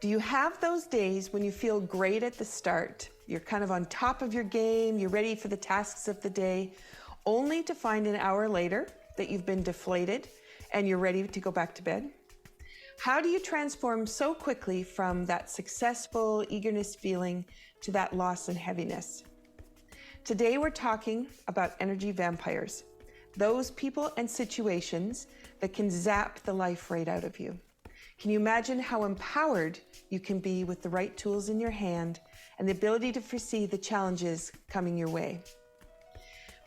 Do you have those days when you feel great at the start? You're kind of on top of your game, you're ready for the tasks of the day, only to find an hour later that you've been deflated and you're ready to go back to bed? How do you transform so quickly from that successful eagerness feeling to that loss and heaviness? Today we're talking about energy vampires, those people and situations that can zap the life right out of you. Can you imagine how empowered you can be with the right tools in your hand and the ability to foresee the challenges coming your way?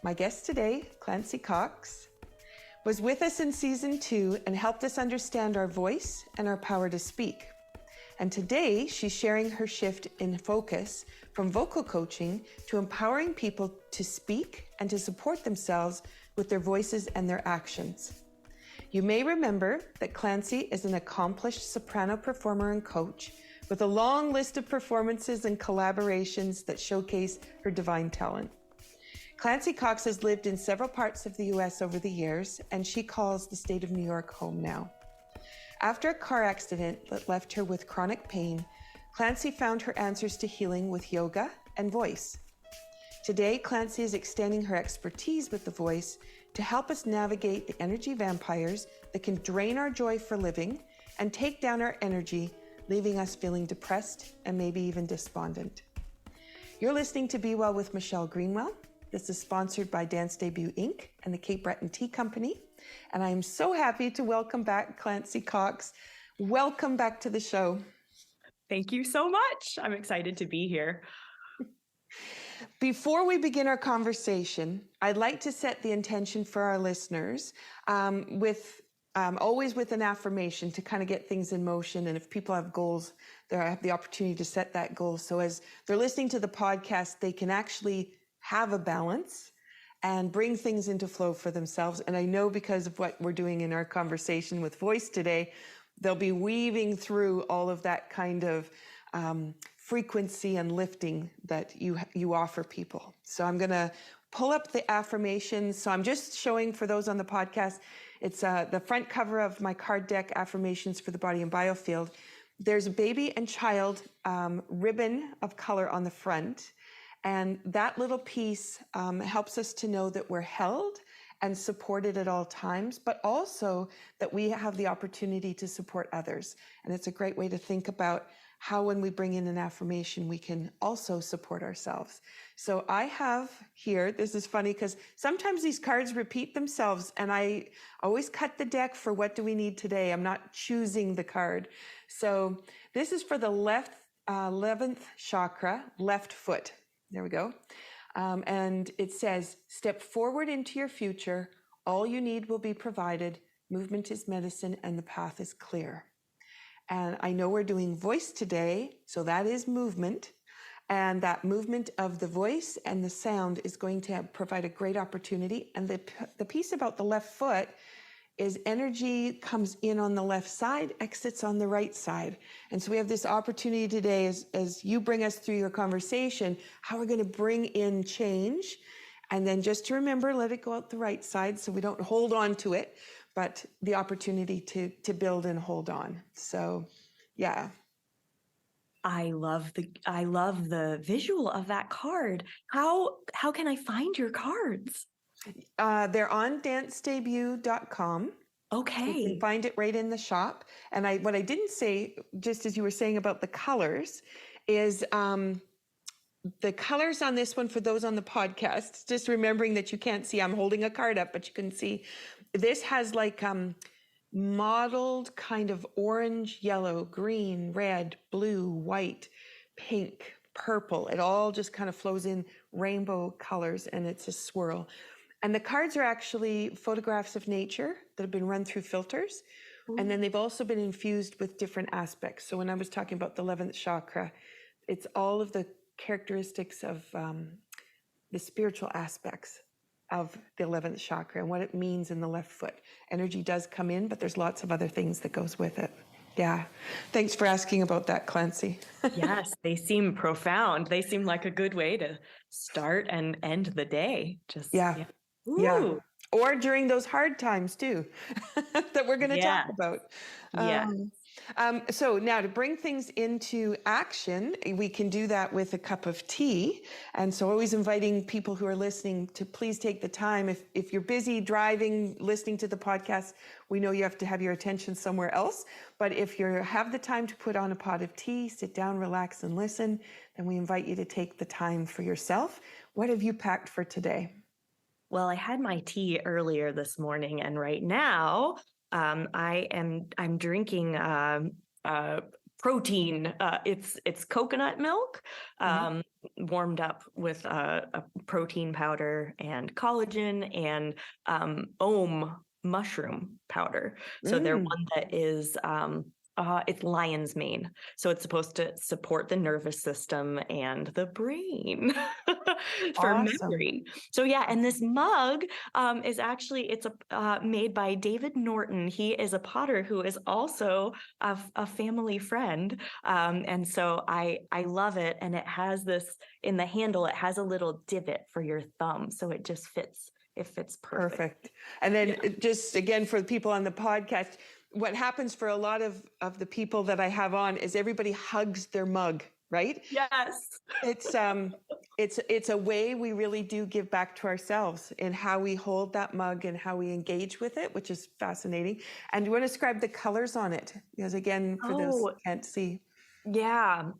My guest today, Clancy Cox, was with us in season 2 and helped us understand our voice and our power to speak. And today she's sharing her shift in focus from vocal coaching to empowering people to speak and to support themselves with their voices and their actions. You may remember that Clancy is an accomplished soprano performer and coach with a long list of performances and collaborations that showcase her divine talent. Clancy Cox has lived in several parts of the US over the years, and she calls the state of New York home now. After a car accident that left her with chronic pain, Clancy found her answers to healing with yoga and voice. Today, Clancy is extending her expertise with the voice to help us navigate the energy vampires that can drain our joy for living and take down our energy, leaving us feeling depressed and maybe even despondent. You're listening to Be Well with Michelle Greenwell. This is sponsored by Dance Debut Inc. and the Cape Breton Tea Company. And I am so happy to welcome back Clancy Cox. Welcome back to the show. Thank you so much. I'm excited to be here. Before we begin our conversation, I'd like to set the intention for our listeners always with an affirmation to kind of get things in motion. And if people have goals, they have the opportunity to set that goal. So as they're listening to the podcast, they can actually have a balance and bring things into flow for themselves. And I know because of what we're doing in our conversation with voice today, they'll be weaving through all of that kind of frequency and lifting that you offer people. So I'm going to pull up the affirmations. So I'm just showing for those on the podcast, it's the front cover of my card deck, Affirmations for the Body and Biofield. There's a baby and child ribbon of color on the front. And that little piece helps us to know that we're held and supported at all times, but also that we have the opportunity to support others. And it's a great way to think about how when we bring in an affirmation, we can also support ourselves. So I have here, this is funny because sometimes these cards repeat themselves and I always cut the deck for what do we need today. I'm not choosing the card. So this is for the 11th chakra, left foot. There we go. And it says, step forward into your future. All you need will be provided. Movement is medicine and the path is clear. And I know we're doing voice today, so that is movement. And that movement of the voice and the sound is going to provide a great opportunity. And the piece about the left foot is energy comes in on the left side, exits on the right side. And so we have this opportunity today as you bring us through your conversation, how we're going to bring in change. And then just to remember, let it go out the right side so we don't hold on to it, but the opportunity to build and hold on. So, yeah. I love the visual of that card. How can I find your cards? They're on dancedebut.com. Okay. You can find it right in the shop. And what I didn't say, just as you were saying about the colors, is the colors on this one for those on the podcast, just remembering that you can't see, I'm holding a card up, but you can see this has like mottled kind of orange, yellow, green, red, blue, white, pink, purple. It all just kind of flows in rainbow colors and it's a swirl. And the cards are actually photographs of nature that have been run through filters. Ooh. And then they've also been infused with different aspects. So when I was talking about the 11th chakra, it's all of the characteristics of the spiritual aspects of the 11th chakra and what it means in the left foot. Energy does come in, but there's lots of other things that goes with it. Yeah. Thanks for asking about that, Clancy. Yes, they seem profound. They seem like a good way to start and end the day. Yeah. Or during those hard times too, that we're going to talk about. Yeah. So now to bring things into action, we can do that with a cup of tea. And so always inviting people who are listening to please take the time. If you're busy driving, listening to the podcast, we know you have to have your attention somewhere else. But if you have the time to put on a pot of tea, sit down, relax, and listen, then we invite you to take the time for yourself. What have you packed for today? Well, I had my tea earlier this morning, and right now I'm drinking protein. It's coconut milk, warmed up with a protein powder and collagen and ohm mushroom powder. So they're one that is it's lion's mane. So it's supposed to support the nervous system and the brain for Awesome. memory. So yeah, and this mug is actually, it's made by David Norton. He is a potter who is also a family friend. And so I love it. And it has this, in the handle, it has a little divot for your thumb. So it just fits. It fits perfect. And then just again, for the people on the podcast, what happens for a lot of the people that I have on is everybody hugs their mug, right? Yes. It's a way we really do give back to ourselves in how we hold that mug and how we engage with it, which is fascinating. And do you want to describe the colors on it? Because again, for those who can't see. Yeah.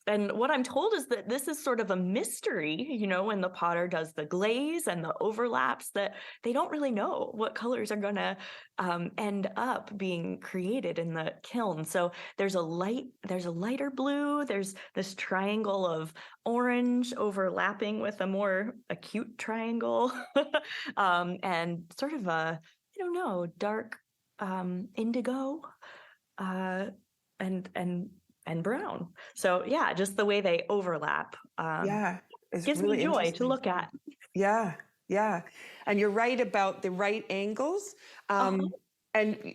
And what I'm told is that this is sort of a mystery, you know, when the potter does the glaze and the overlaps, that they don't really know what colors are going to end up being created in the kiln. So there's a lighter blue, there's this triangle of orange overlapping with a more acute triangle, and sort of a, I don't know, dark indigo, and brown. So yeah, just the way they overlap gives really me joy to look at. Yeah. And you're right about the right angles. And,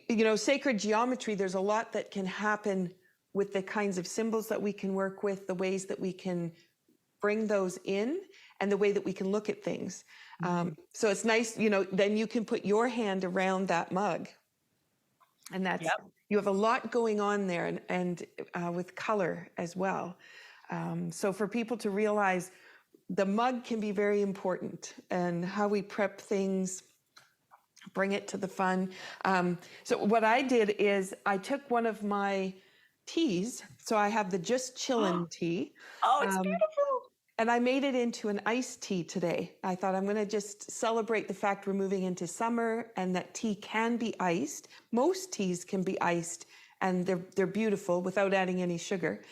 you know, sacred geometry, there's a lot that can happen with the kinds of symbols that we can work with, the ways that we can bring those in, and the way that we can look at things. So it's nice, you know, then you can put your hand around that mug. And that's, you have a lot going on there, and with color as well. So for people to realize the mug can be very important, and how we prep things, bring it to the fun. So what I did is I took one of my teas. So I have the Just Chillin' tea. Oh, it's beautiful. And I made it into an iced tea today. I thought I'm going to just celebrate the fact we're moving into summer and that tea can be iced. Most teas can be iced, and they're beautiful without adding any sugar.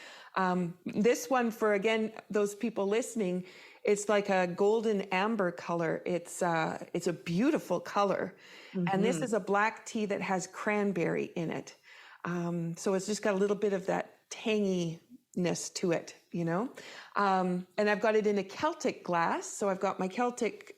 This one, for again those people listening, it's like a golden amber color. It's a beautiful color, and this is a black tea that has cranberry in it. So it's just got a little bit of that tanginess to it, you know. And I've got it in a Celtic glass. So I've got my Celtic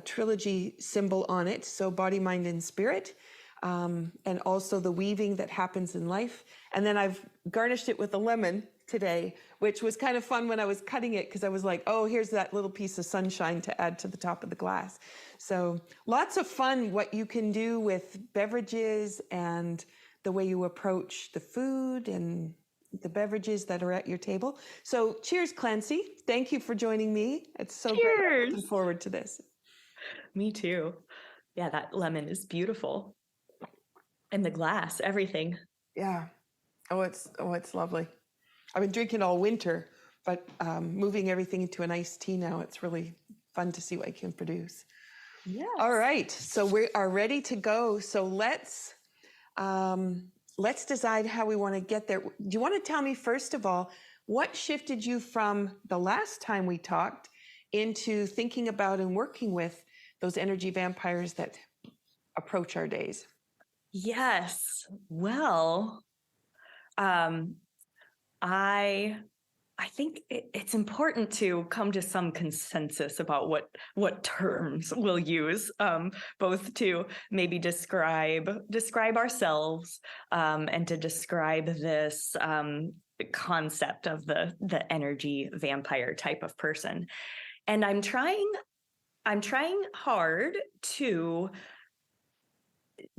trilogy symbol on it. So body, mind, and spirit. And also the weaving that happens in life. And then I've garnished it with a lemon today, which was kind of fun when I was cutting it, because I was like, oh, here's that little piece of sunshine to add to the top of the glass. So lots of fun what you can do with beverages and the way you approach the food and the beverages that are at your table. So cheers, Clancy. Thank you for joining me. It's so great. I'm looking forward to this. Me too. Yeah, that lemon is beautiful. And the glass, everything. Yeah. Oh, it's lovely. I've been drinking all winter, but moving everything into an iced tea now, it's really fun to see what I can produce. Yeah. All right. So we are ready to go. So let's decide how we want to get there. Do you want to tell me, first of all, what shifted you from the last time we talked into thinking about and working with those energy vampires that approach our days? Yes. Well, I think it's important to come to some consensus about what terms we'll use, both to maybe describe ourselves, and to describe this concept of the energy vampire type of person. And I'm trying hard to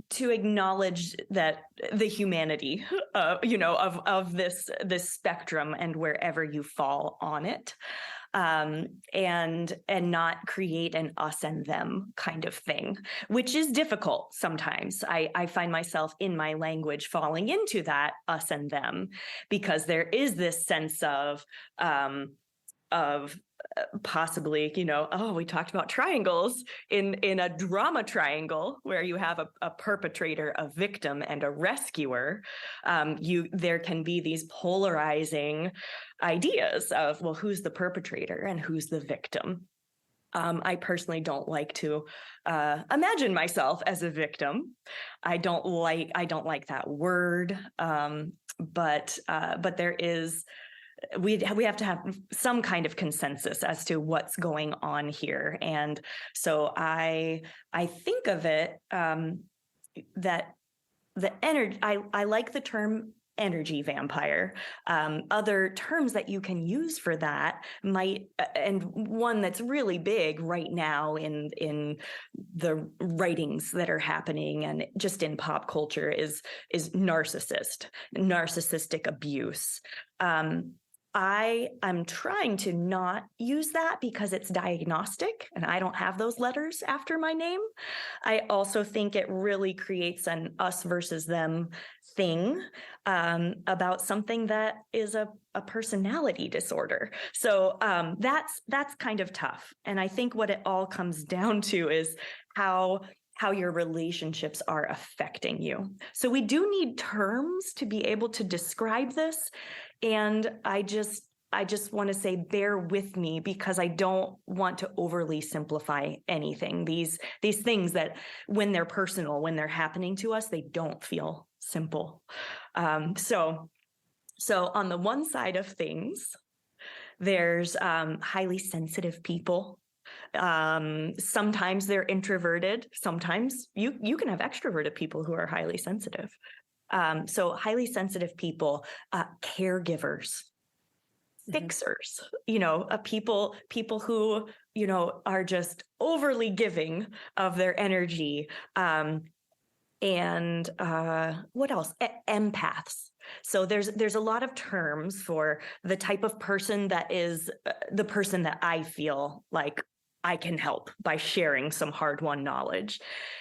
to acknowledge that the humanity, of this spectrum and wherever you fall on it, and not create an us and them kind of thing, which is difficult sometimes. I find myself in my language falling into that us and them, because there is this sense of possibly, we talked about triangles in a drama triangle where you have a perpetrator, a victim, and a rescuer. There can be these polarizing ideas of, well, who's the perpetrator and who's the victim? I personally don't like to imagine myself as a victim. I don't like that word. But there is. We have to have some kind of consensus as to what's going on here. And so I think of it that the energy, I like the term energy vampire. Other terms that you can use for that might, and one that's really big right now in the writings that are happening and just in pop culture is narcissistic abuse. I'm trying to not use that because it's diagnostic and I don't have those letters after my name. I also think it really creates an us versus them thing about something that is a personality disorder. So that's kind of tough. And I think what it all comes down to is how your relationships are affecting you. So we do need terms to be able to describe this. And I just want to say, bear with me, because I don't want to overly simplify anything. These things that when they're personal, when they're happening to us, they don't feel simple. So on the one side of things, there's highly sensitive people. Sometimes they're introverted. Sometimes you can have extroverted people who are highly sensitive. So highly sensitive people, caregivers, fixers, people who, are just overly giving of their energy. And what else? Empaths. So there's a lot of terms for the type of person that is the person that I feel like I can help by sharing some hard-won knowledge.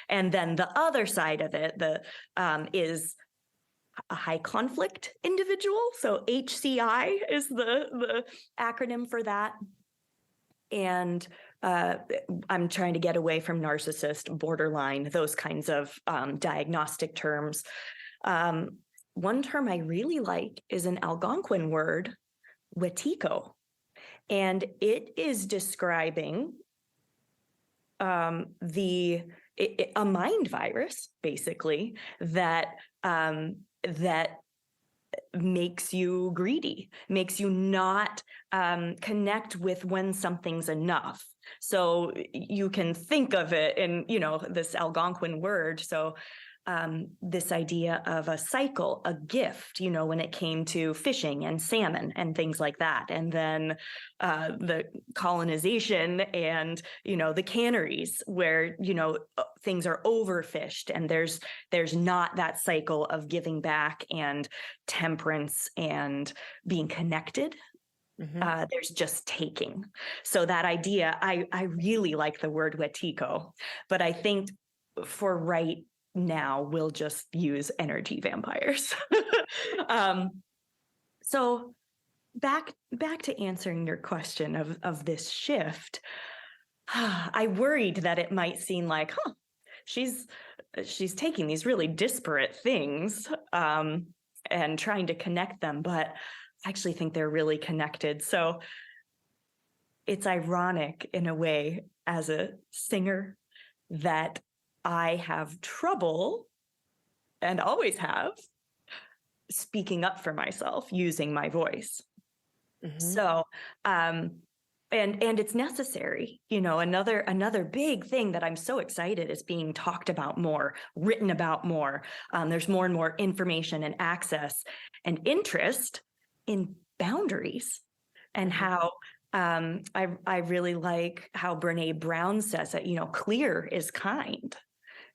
And then the other side of it, is a high conflict individual. So HCI is the acronym for that. And I'm trying to get away from narcissist, borderline, those kinds of diagnostic terms. One term I really like is an Algonquin word, wetiko. And it is describing a mind virus, basically, that makes you greedy, makes you not connect with when something's enough. So you can think of it in, this Algonquin word. So this idea of a cycle, a gift, when it came to fishing and salmon and things like that. And then the colonization and, the canneries where, things are overfished and there's not that cycle of giving back and temperance and being connected. Mm-hmm. There's just taking. So that idea, I really like the word wetiko, but I think for right now we'll just use energy vampires. So back to answering your question of this shift. I worried that it might seem like, she's taking these really disparate things and trying to connect them, but I actually think they're really connected. So it's ironic in a way as a singer that I have trouble, and always have, speaking up for myself using my voice. Mm-hmm. So, and it's necessary. Another big thing that I'm so excited is being talked about more, written about more. There's more and more information and access and interest in boundaries, and how I really like how Brene Brown says that, clear is kind.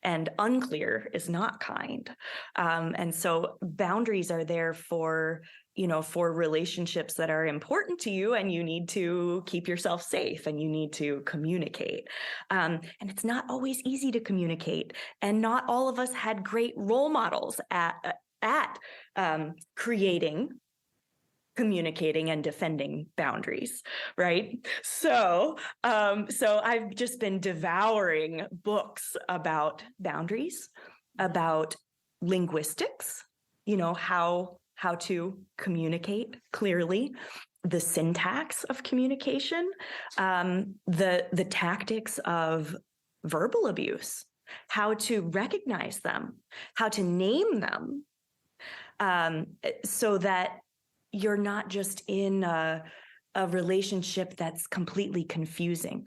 and unclear is not kind. And so boundaries are there for, for relationships that are important to you, and you need to keep yourself safe and you need to communicate. And it's not always easy to communicate. And not all of us had great role models at creating, communicating, and defending boundaries, right? So I've just been devouring books about boundaries, about linguistics, how to communicate clearly, the syntax of communication, the tactics of verbal abuse, how to recognize them, how to name them, so that you're not just in a relationship that's completely confusing.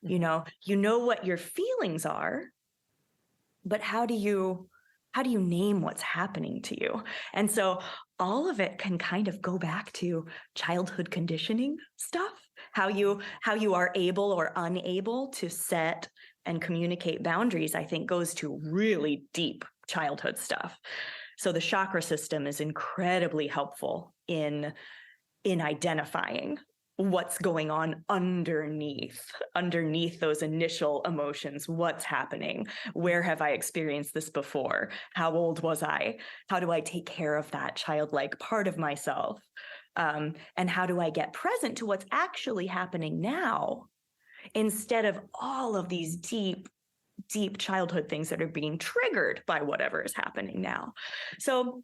You know what your feelings are, but how do you name what's happening to you? And so all of it can kind of go back to childhood conditioning stuff, how you are able or unable to set and communicate boundaries, I think goes to really deep childhood stuff. So the chakra system is incredibly helpful in identifying what's going on underneath those initial emotions. What's happening? Where have I experienced this before? How old was I? How do I take care of that childlike part of myself? And how do I get present to what's actually happening now, instead of all of these deep childhood things that are being triggered by whatever is happening now? So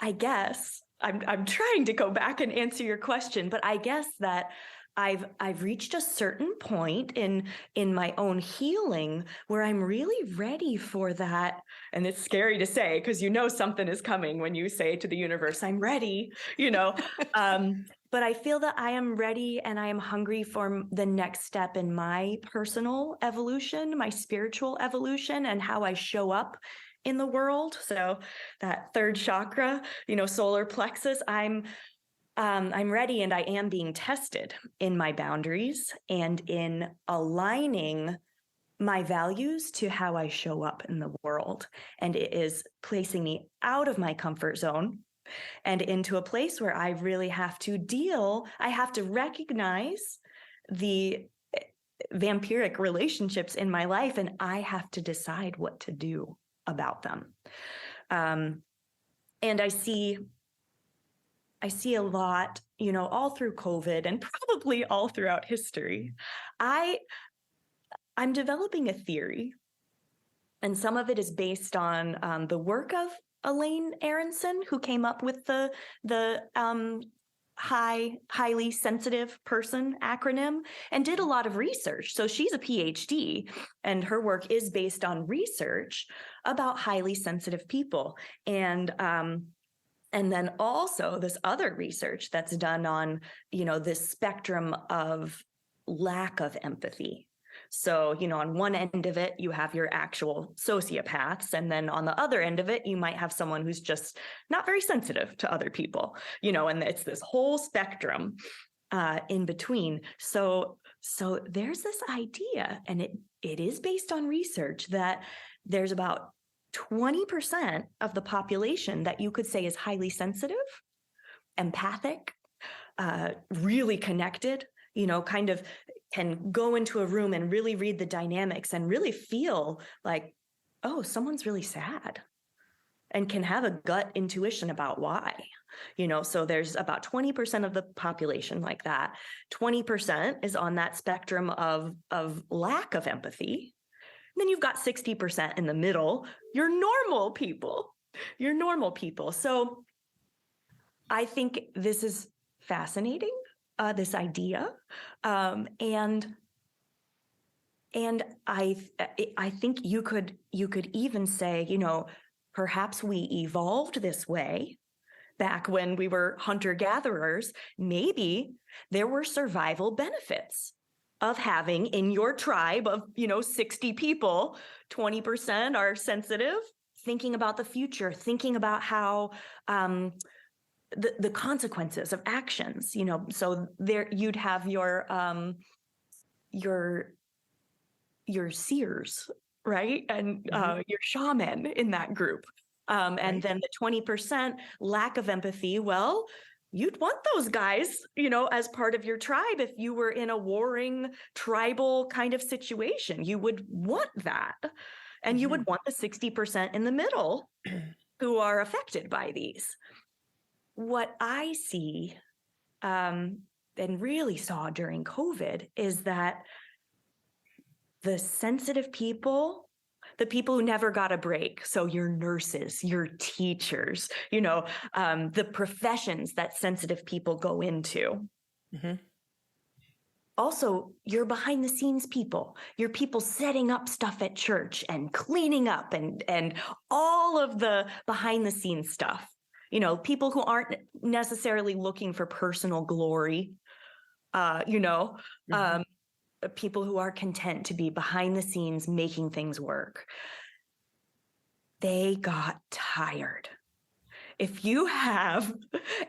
I guess I'm trying to go back and answer your question, but I guess that I've reached a certain point in my own healing where I'm really ready for that. And it's scary to say, because something is coming when you say to the universe, I'm ready, but I feel that I am ready and I am hungry for the next step in my personal evolution, my spiritual evolution, and how I show up in the world. So that third chakra, solar plexus, I'm ready, and I am being tested in my boundaries and in aligning my values to how I show up in the world. And it is placing me out of my comfort zone and into a place where I really have to I have to recognize the vampiric relationships in my life, and I have to decide what to do about them. And I see a lot, all through COVID and probably all throughout history. I'm developing a theory, and some of it is based on the work of Elaine Aronson, who came up with the highly sensitive person acronym and did a lot of research. So she's a PhD, and her work is based on research about highly sensitive people. And then also this other research that's done on, this spectrum of lack of empathy. So, on one end of it, you have your actual sociopaths. And then on the other end of it, you might have someone who's just not very sensitive to other people, and it's this whole spectrum in between. So there's this idea, and it is based on research, that there's about 20% of the population that you could say is highly sensitive, empathic, really connected, kind of can go into a room and really read the dynamics and really feel like, oh, someone's really sad, and can have a gut intuition about why. So there's about 20% of the population like that. 20% is on that spectrum of lack of empathy. And then you've got 60% in the middle. You're normal people. So I think this is fascinating, this idea. And I think you could even say, perhaps we evolved this way back when we were hunter-gatherers. Maybe there were survival benefits of having in your tribe of, 60 people, 20% are sensitive, thinking about the future, thinking about how the consequences of actions, so there you'd have your seers, right? And your shaman in that group. And then the 20% lack of empathy, well, you'd want those guys, as part of your tribe. If you were in a warring tribal kind of situation, you would want that. And you would want the 60% in the middle who are affected by these. What I see and really saw during COVID is that the sensitive people, the people who never got a break, so your nurses, your teachers, the professions that sensitive people go into. Also, you're behind the scenes people. You're people setting up stuff at church and cleaning up and all of the behind the scenes stuff. People who aren't necessarily looking for personal glory, people who are content to be behind the scenes making things work. They got tired. If you have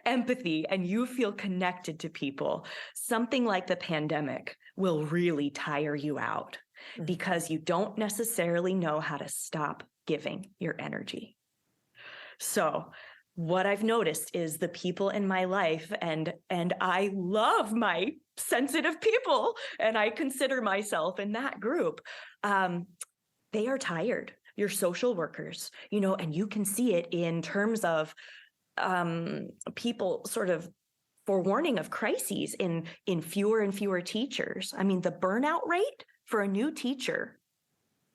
empathy and you feel connected to people, something like the pandemic will really tire you out because you don't necessarily know how to stop giving your energy. So what I've noticed is the people in my life, and I love my sensitive people, and I consider myself in that group, they are tired. Your social workers, and you can see it in terms of people sort of forewarning of crises in fewer and fewer teachers. I mean, the burnout rate for a new teacher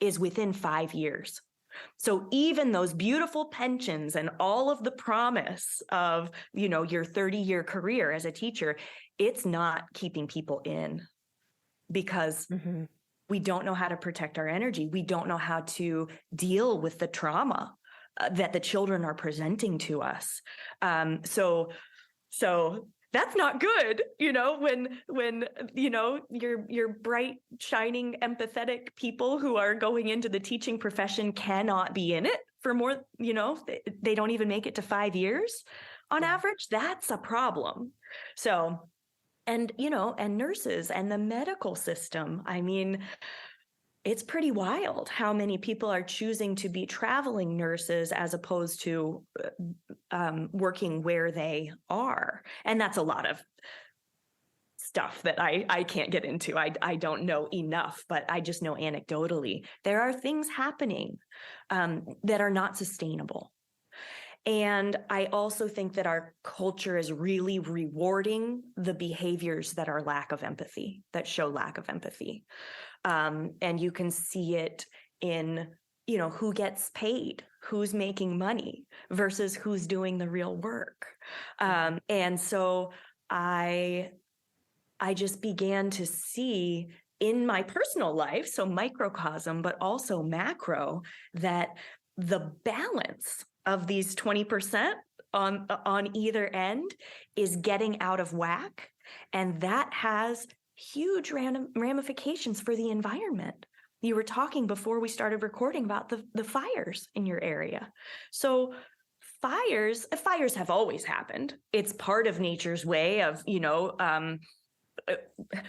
is within 5 years. So even those beautiful pensions and all of the promise of, your 30-year career as a teacher, it's not keeping people in because we don't know how to protect our energy. We don't know how to deal with the trauma that the children are presenting to us. So that's not good, when your bright, shining, empathetic people who are going into the teaching profession cannot be in it for more, they don't even make it to 5 years on average. That's a problem. So, and nurses and the medical system. I mean, it's pretty wild how many people are choosing to be traveling nurses as opposed to working where they are. And that's a lot of stuff that I can't get into. I don't know enough, but I just know anecdotally, there are things happening that are not sustainable. And I also think that our culture is really rewarding the behaviors that are lack of empathy, that show lack of empathy. And you can see it in, who gets paid, who's making money versus who's doing the real work. And so I just began to see in my personal life, so microcosm, but also macro, that the balance of these 20% on either end is getting out of whack. And that has huge ramifications for the environment. You were talking before we started recording about the fires in your area. So fires have always happened. It's part of nature's way of,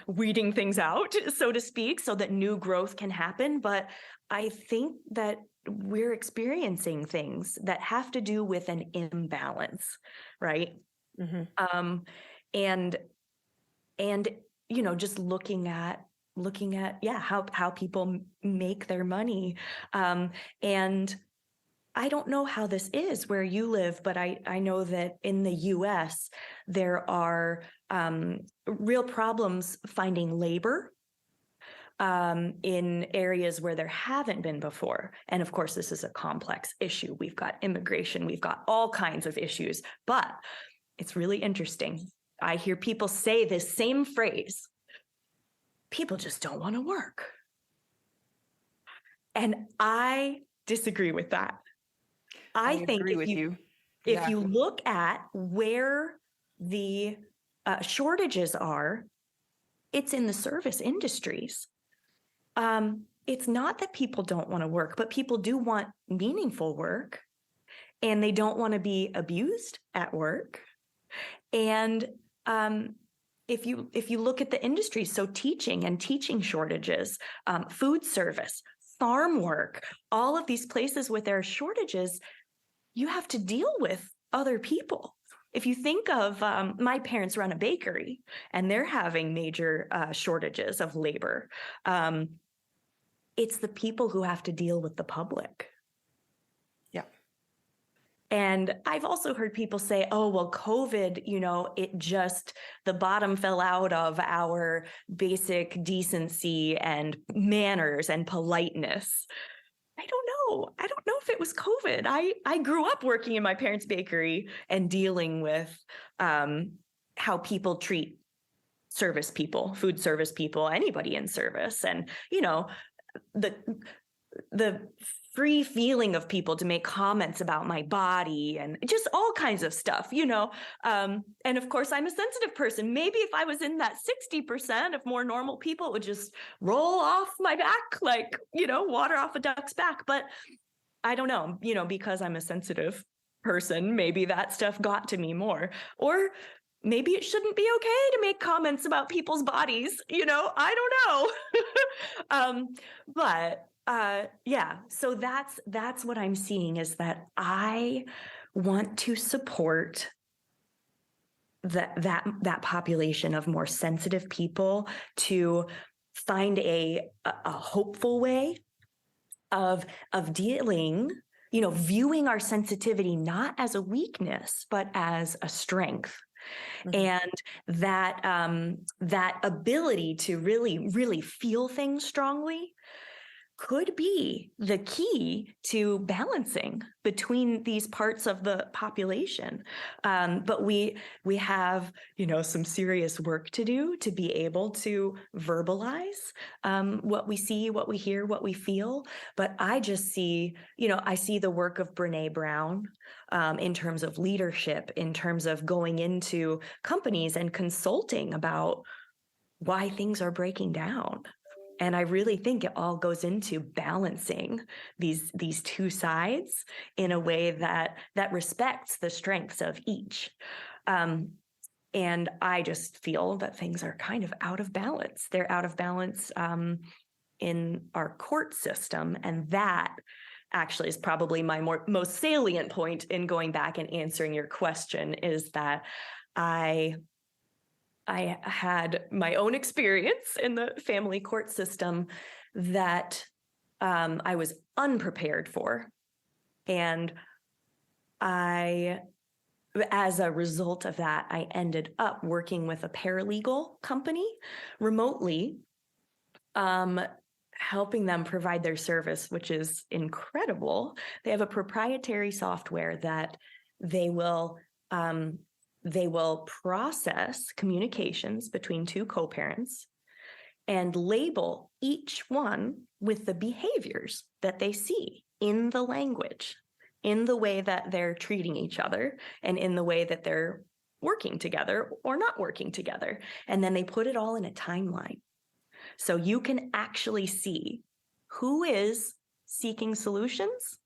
weeding things out, so to speak, so that new growth can happen. But I think that we're experiencing things that have to do with an imbalance, right? And just looking at how people make their money. And I don't know how this is where you live, but I know that in the US, there are real problems finding labor in areas where there haven't been before. And of course, this is a complex issue. We've got immigration, we've got all kinds of issues, but it's really interesting. I hear people say this same phrase: people just don't want to work. And I disagree with that. I think if you look at where the shortages are, it's in the service industries. It's not that people don't want to work, but people do want meaningful work, and they don't want to be abused at work. And if you look at the industries, so teaching and teaching shortages, food service, farm work, all of these places with their shortages, you have to deal with other people. If you think of my parents run a bakery and they're having major shortages of labor, it's the people who have to deal with the public. Yeah. And I've also heard people say, oh, well, COVID, the bottom fell out of our basic decency and manners and politeness. I don't know. I don't know if it was COVID. I grew up working in my parents' bakery and dealing with how people treat service people, food service people, anybody in service. And, the free feeling of people to make comments about my body and just all kinds of stuff, and of course, I'm a sensitive person. Maybe if I was in that 60% of more normal people, it would just roll off my back like, water off a duck's back. But I don't know, because I'm a sensitive person, maybe that stuff got to me more. Or maybe it shouldn't be okay to make comments about people's bodies, I don't know. But yeah, so that's what I'm seeing, is that I want to support that population of more sensitive people to find a hopeful way of dealing, viewing our sensitivity not as a weakness, but as a strength. And that ability to really, really feel things strongly could be the key to balancing between these parts of the population. But we have, some serious work to do to be able to verbalize what we see, what we hear, what we feel. But I just see, I see the work of Brené Brown in terms of leadership, in terms of going into companies and consulting about why things are breaking down. And I really think it all goes into balancing these two sides in a way that respects the strengths of each. And I just feel that things are kind of out of balance. They're out of balance in our court system. And that actually is probably my most salient point in going back and answering your question, is that I had my own experience in the family court system that I was unprepared for. And as a result of that, I ended up working with a paralegal company remotely, helping them provide their service, which is incredible. They have a proprietary software that they will process communications between two co-parents and label each one with the behaviors that they see in the language, in the way that they're treating each other, and in the way that they're working together or not working together. And then they put it all in a timeline. So you can actually see who is seeking solutions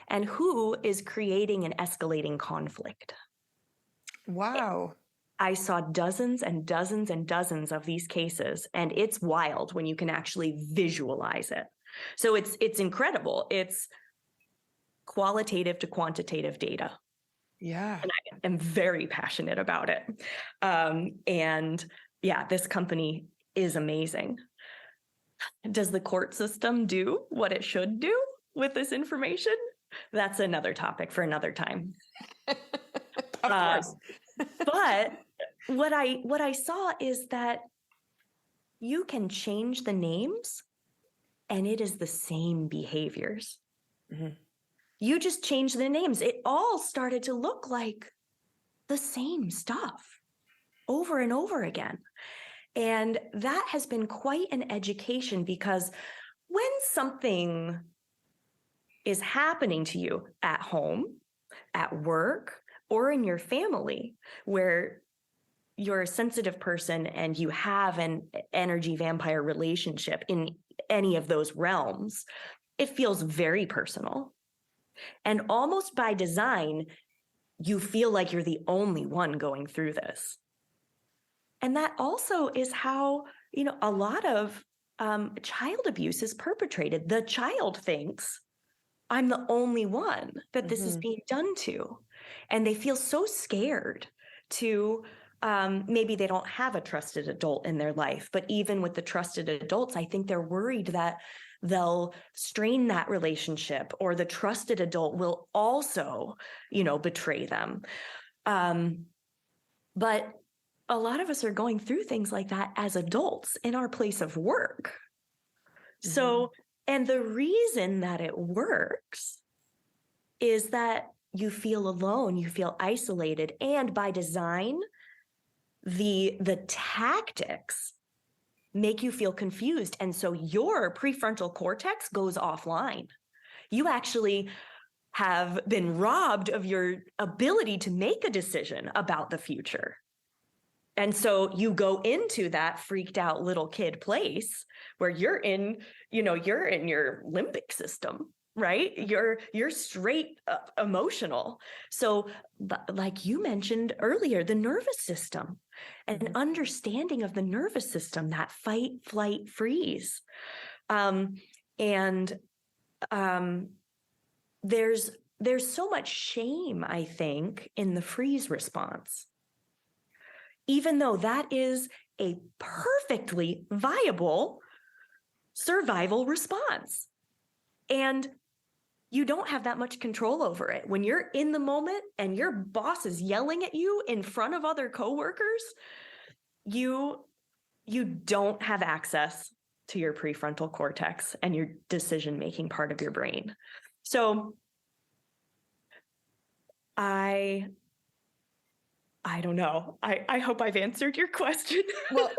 and who is creating and escalating conflict. Wow. I saw dozens and dozens and dozens of these cases, and it's wild when you can actually visualize it. So it's incredible. It's qualitative to quantitative data. Yeah. And I am very passionate about it. And yeah, this company is amazing. Does the court system do what it should do with this information? That's another topic for another time. Of course. But what I saw is that you can change the names and it is the same behaviors. Mm-hmm. You just change the names. It all started to look like the same stuff over and over again. And that has been quite an education, because when something is happening to you at home, at work, or in your family, where you're a sensitive person and you have an energy vampire relationship in any of those realms, it feels very personal. And almost by design, you feel like you're the only one going through this. And that also is how, a lot of child abuse is perpetrated. The child thinks, I'm the only one that this is being done to. And they feel so scared to, maybe they don't have a trusted adult in their life, but even with the trusted adults, I think they're worried that they'll strain that relationship, or the trusted adult will also, betray them. But a lot of us are going through things like that as adults in our place of work. So, and the reason that it works is that you feel alone, you feel isolated, and by design, the tactics make you feel confused. And so your prefrontal cortex goes offline. You actually have been robbed of your ability to make a decision about the future. And so you go into that freaked out little kid place where you're in your limbic system, right? You're straight emotional. So like you mentioned earlier, the nervous system, an understanding of the nervous system, that fight, flight, freeze. There's so much shame, I think, in the freeze response, even though that is a perfectly viable survival response. And you don't have that much control over it. When you're in the moment and your boss is yelling at you in front of other coworkers, you don't have access to your prefrontal cortex and your decision-making part of your brain. So I don't know. I hope I've answered your question. Well,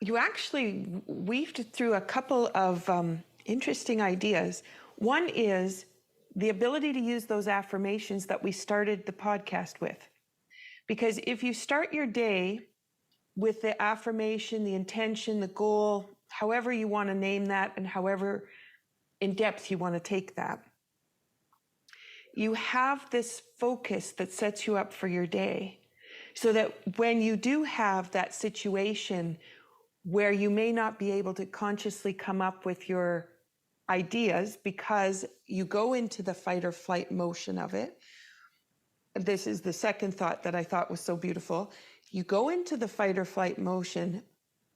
you actually weaved through a couple of interesting ideas. One is the ability to use those affirmations that we started the podcast with. Because if you start your day with the affirmation, the intention, the goal, however you want to name that, and however in depth you want to take that, you have this focus that sets you up for your day. So that when you do have that situation where you may not be able to consciously come up with your ideas because you go into the fight or flight motion of it. This is the second thought that I thought was so beautiful. You go into the fight or flight motion,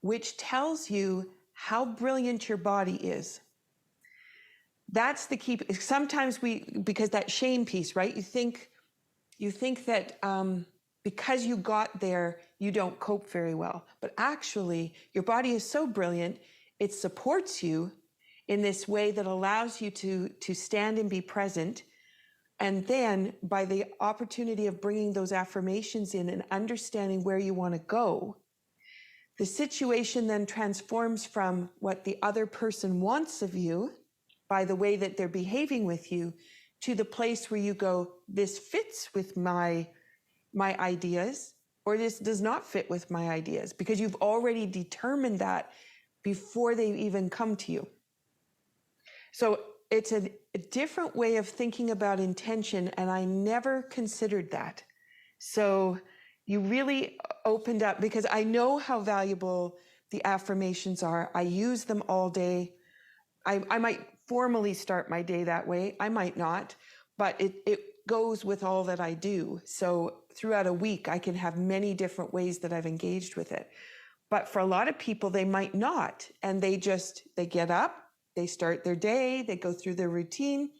which tells you how brilliant your body is. That's the key. Sometimes because that shame piece, right? You think that because you got there, you don't cope very well. But actually, your body is so brilliant, it supports you in this way that allows you to stand and be present. And then by the opportunity of bringing those affirmations in and understanding where you want to go, the situation then transforms from what the other person wants of you by the way that they're behaving with you to the place where you go, this fits with my ideas, or this does not fit with my ideas, because you've already determined that before they even come to you. So it's a different way of thinking about intention, and I never considered that. So you really opened up, because I know how valuable the affirmations are. I use them all day. I might formally start my day that way. I might not, but it goes with all that I do. So throughout a week, I can have many different ways that I've engaged with it. But for a lot of people, they might not. And they get up, they start their day, they go through their routine,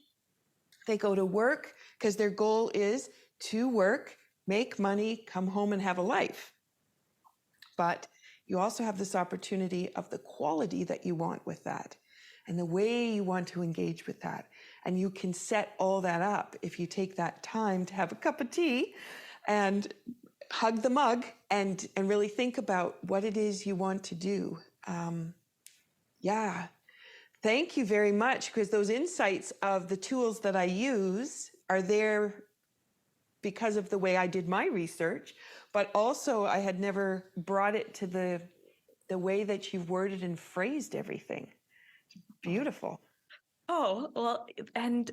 they go to work because their goal is to work, make money, come home and have a life. But you also have this opportunity of the quality that you want with that and the way you want to engage with that. And you can set all that up if you take that time to have a cup of tea and hug the mug and really think about what it is you want to do. Thank you very much, because those insights of the tools that I use are there because of the way I did my research, but also I had never brought it to the way that you've worded and phrased everything. It's beautiful. Oh, well, and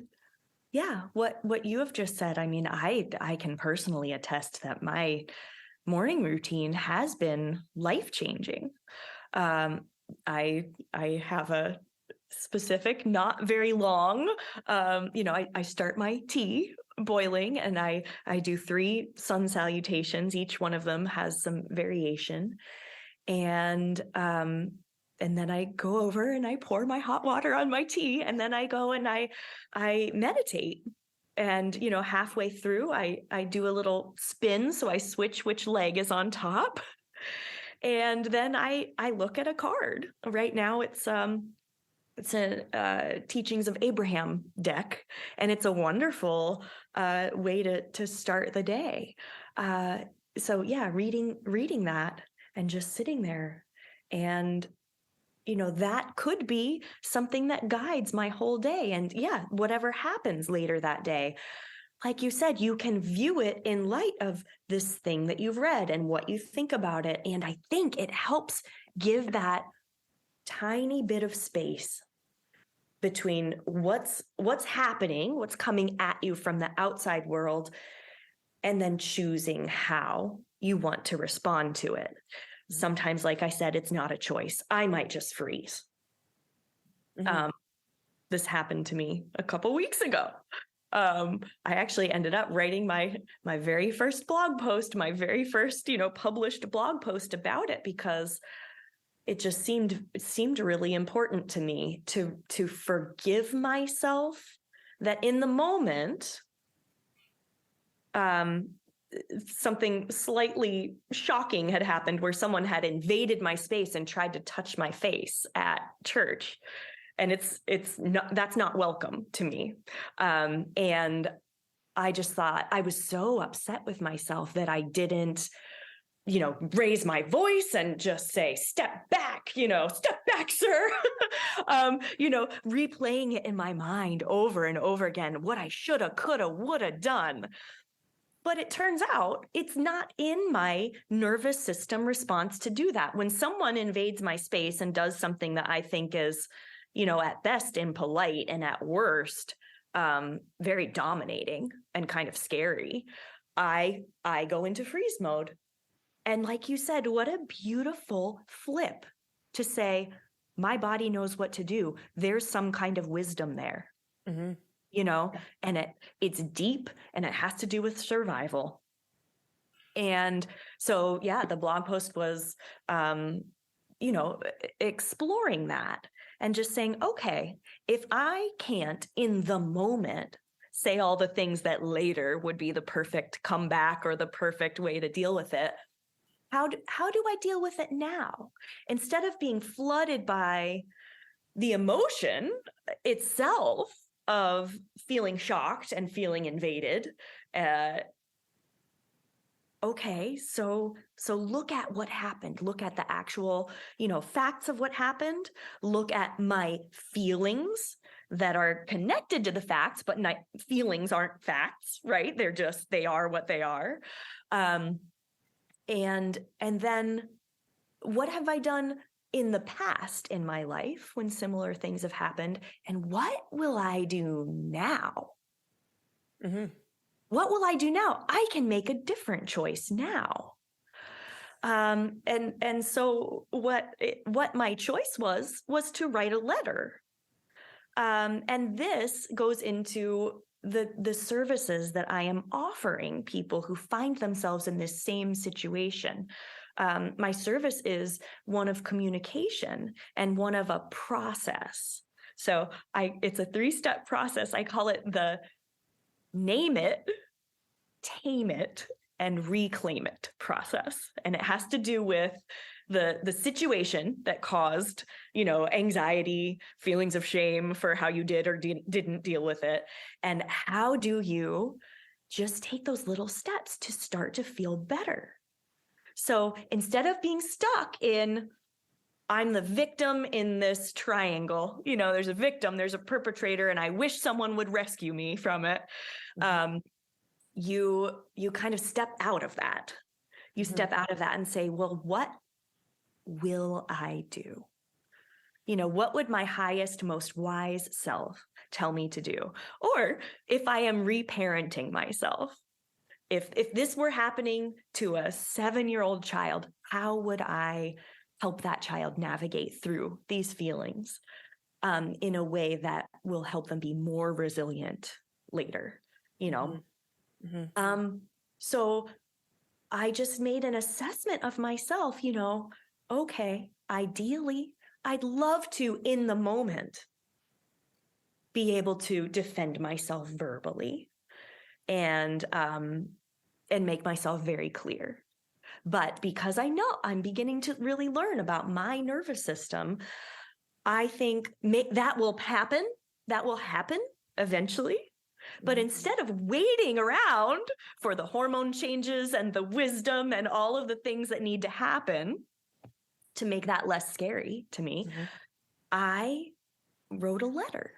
yeah, what you have just said, I mean, I can personally attest that my morning routine has been life-changing. I have a specific, not very long, I start my tea boiling, and I do 3 sun salutations. Each one of them has some variation. And then I go over and I pour my hot water on my tea, and then I go and I meditate. And, halfway through, I do a little spin. So I switch which leg is on top. And then I look at a card. Right now it's a Teachings of Abraham deck, and it's a wonderful way to start the day. So yeah, reading that and just sitting there, and that could be something that guides my whole day. And yeah, whatever happens later that day, like you said, you can view it in light of this thing that you've read and what you think about it. And I think it helps give that tiny bit of space between what's happening, what's coming at you from the outside world, and then choosing how you want to respond to it. Sometimes, like I said, it's not a choice. I might just freeze. Mm-hmm. This happened to me a couple weeks ago. I actually ended up writing my very first blog post, my very first, published blog post about it, because it just seemed really important to me to forgive myself that in the moment, something slightly shocking had happened where someone had invaded my space and tried to touch my face at church. And that's not welcome to me. And I just thought, I was so upset with myself that I didn't, raise my voice and just say, step back, sir. Replaying it in my mind over and over again, what I shoulda, coulda, woulda done. But it turns out it's not in my nervous system response to do that. When someone invades my space and does something that I think is, at best impolite and at worst, very dominating and kind of scary, I go into freeze mode. And like you said, what a beautiful flip to say, my body knows what to do. There's some kind of wisdom there. Mm-hmm. And it's deep, and it has to do with survival. And so, yeah, the blog post was, exploring that and just saying, okay, if I can't in the moment say all the things that later would be the perfect comeback or the perfect way to deal with it, how do I deal with it now? Instead of being flooded by the emotion itself of feeling shocked and feeling invaded. Okay, so look at what happened. Look at the actual, facts of what happened. Look at my feelings that are connected to the facts, but feelings aren't facts, right? they are what they are. And then what have I done in the past in my life when similar things have happened, and what will I do now? Mm-hmm. What will I do now? I can make a different choice now. And so what my choice was to write a letter. And this goes into the services that I am offering people who find themselves in this same situation. My service is one of communication and one of a process. So it's a 3-step process. I call it the name it, tame it, and reclaim it process. And it has to do with the situation that caused, anxiety, feelings of shame for how you did or didn't deal with it. And how do you just take those little steps to start to feel better? So instead of being stuck in, I'm the victim in this triangle, there's a victim, there's a perpetrator, and I wish someone would rescue me from it. You kind of step out of that. You step out of that and say, well, what will I do? What would my highest, most wise self tell me to do? Or if I am reparenting myself, if this were happening to a 7-year-old child, how would I help that child navigate through these feelings in a way that will help them be more resilient later, you know? So I just made an assessment of myself, you know, okay, ideally, I'd love to, in the moment, be able to defend myself verbally and make myself very clear. But because I know I'm beginning to really learn about my nervous system, I think that will happen. That will happen eventually. But instead of waiting around for the hormone changes and the wisdom and all of the things that need to happen to make that less scary to me, I wrote a letter.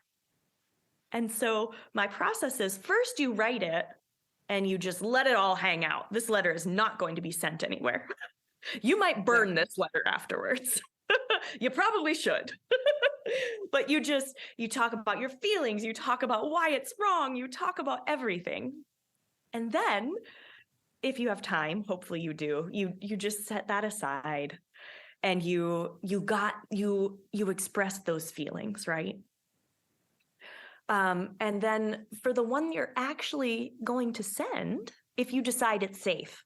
And so my process is, first you write it and you just let it all hang out. This letter is not going to be sent anywhere. You might burn this letter afterwards. You probably should. But you talk about your feelings, you talk about why it's wrong, you talk about everything. And then if you have time, hopefully you do, you just set that aside and you express those feelings, right? And then for the one you're actually going to send, if you decide it's safe,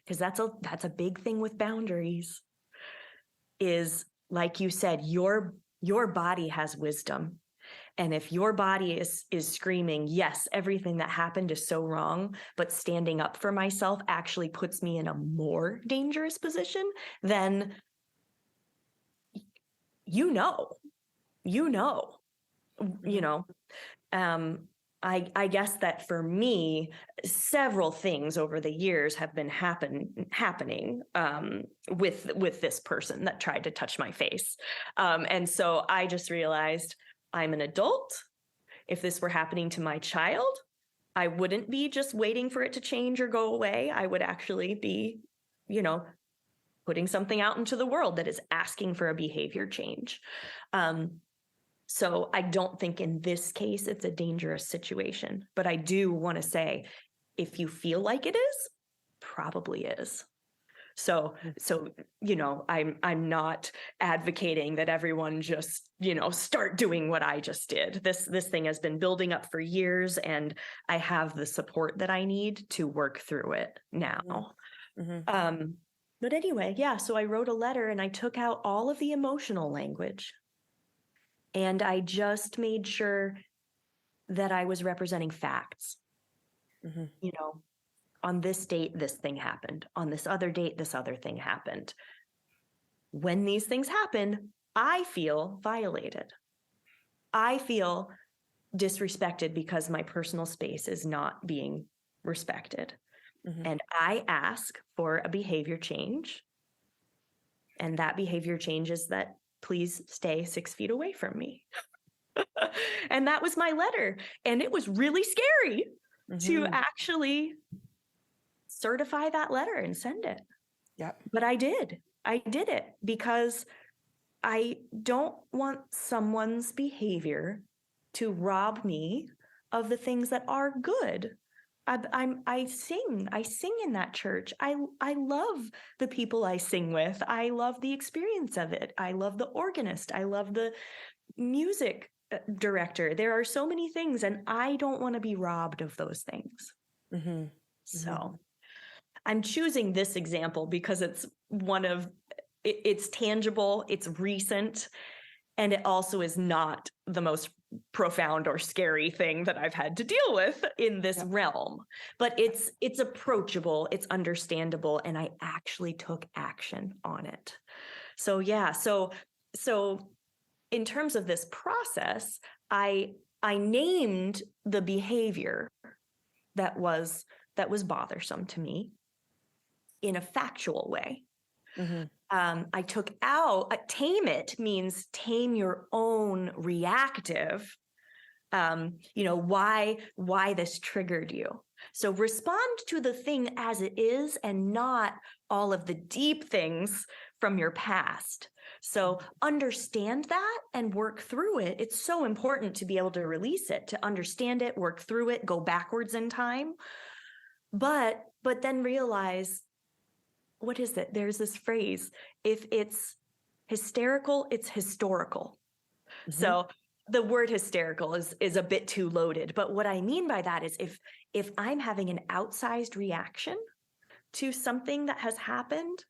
because that's a big thing with boundaries, is, like you said, your body has wisdom. And if your body is screaming, yes, everything that happened is so wrong, but standing up for myself actually puts me in a more dangerous position, then you know. I guess that for me, several things over the years have been happening with this person that tried to touch my face. And so I just realized I'm an adult. If this were happening to my child, I wouldn't be just waiting for it to change or go away. I would actually be, putting something out into the world that is asking for a behavior change. So I don't think in this case it's a dangerous situation, but I do want to say, if you feel like it is, probably is. So I'm not advocating that everyone just, start doing what I just did. This thing has been building up for years, and I have the support that I need to work through it now. But anyway, so I wrote a letter and I took out all of the emotional language. And I just made sure that I was representing facts. On this date, this thing happened. On this other date, this other thing happened. When these things happen, I feel violated. I feel disrespected because my personal space is not being respected. And I ask for a behavior change. And that behavior change is that please stay 6 feet away from me. And that was my letter. And it was really scary to actually certify that letter and send it. But I did it because I don't want someone's behavior to rob me of the things that are good. I sing in that church. I love the people I sing with. I love the experience of it. I love the organist. I love the music director. There are so many things, and I don't want to be robbed of those things. So I'm choosing this example because it's it's tangible, it's recent, and it also is not the most profound or scary thing that I've had to deal with in this realm. But it's approachable, it's understandable, and I actually took action on it. So so in terms of this process, I named the behavior that was bothersome to me in a factual way. I took out, tame it means tame your own reactive, why this triggered you. So respond to the thing as it is and not all of the deep things from your past. So understand that and work through it. It's so important to be able to release it, to understand it, work through it, go backwards in time. But then realize what is it? There's this phrase, if it's hysterical, it's historical. So the word hysterical is a bit too loaded, but what I mean by that is if I'm having an outsized reaction to something that has happened,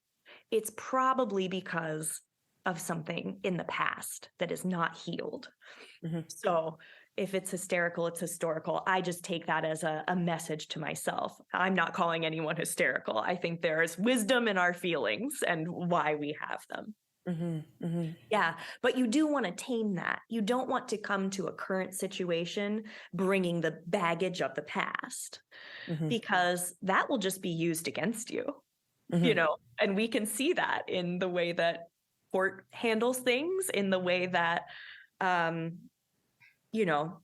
it's probably because of something in the past that is not healed. So if it's hysterical, it's historical. I just take that as a message to myself. I'm not calling anyone hysterical. I think there's wisdom in our feelings and why we have them. Yeah, but you do want to tame that. You don't want to come to a current situation bringing the baggage of the past, because that will just be used against you, you know, and we can see that in the way that court handles things, in the way that, you know,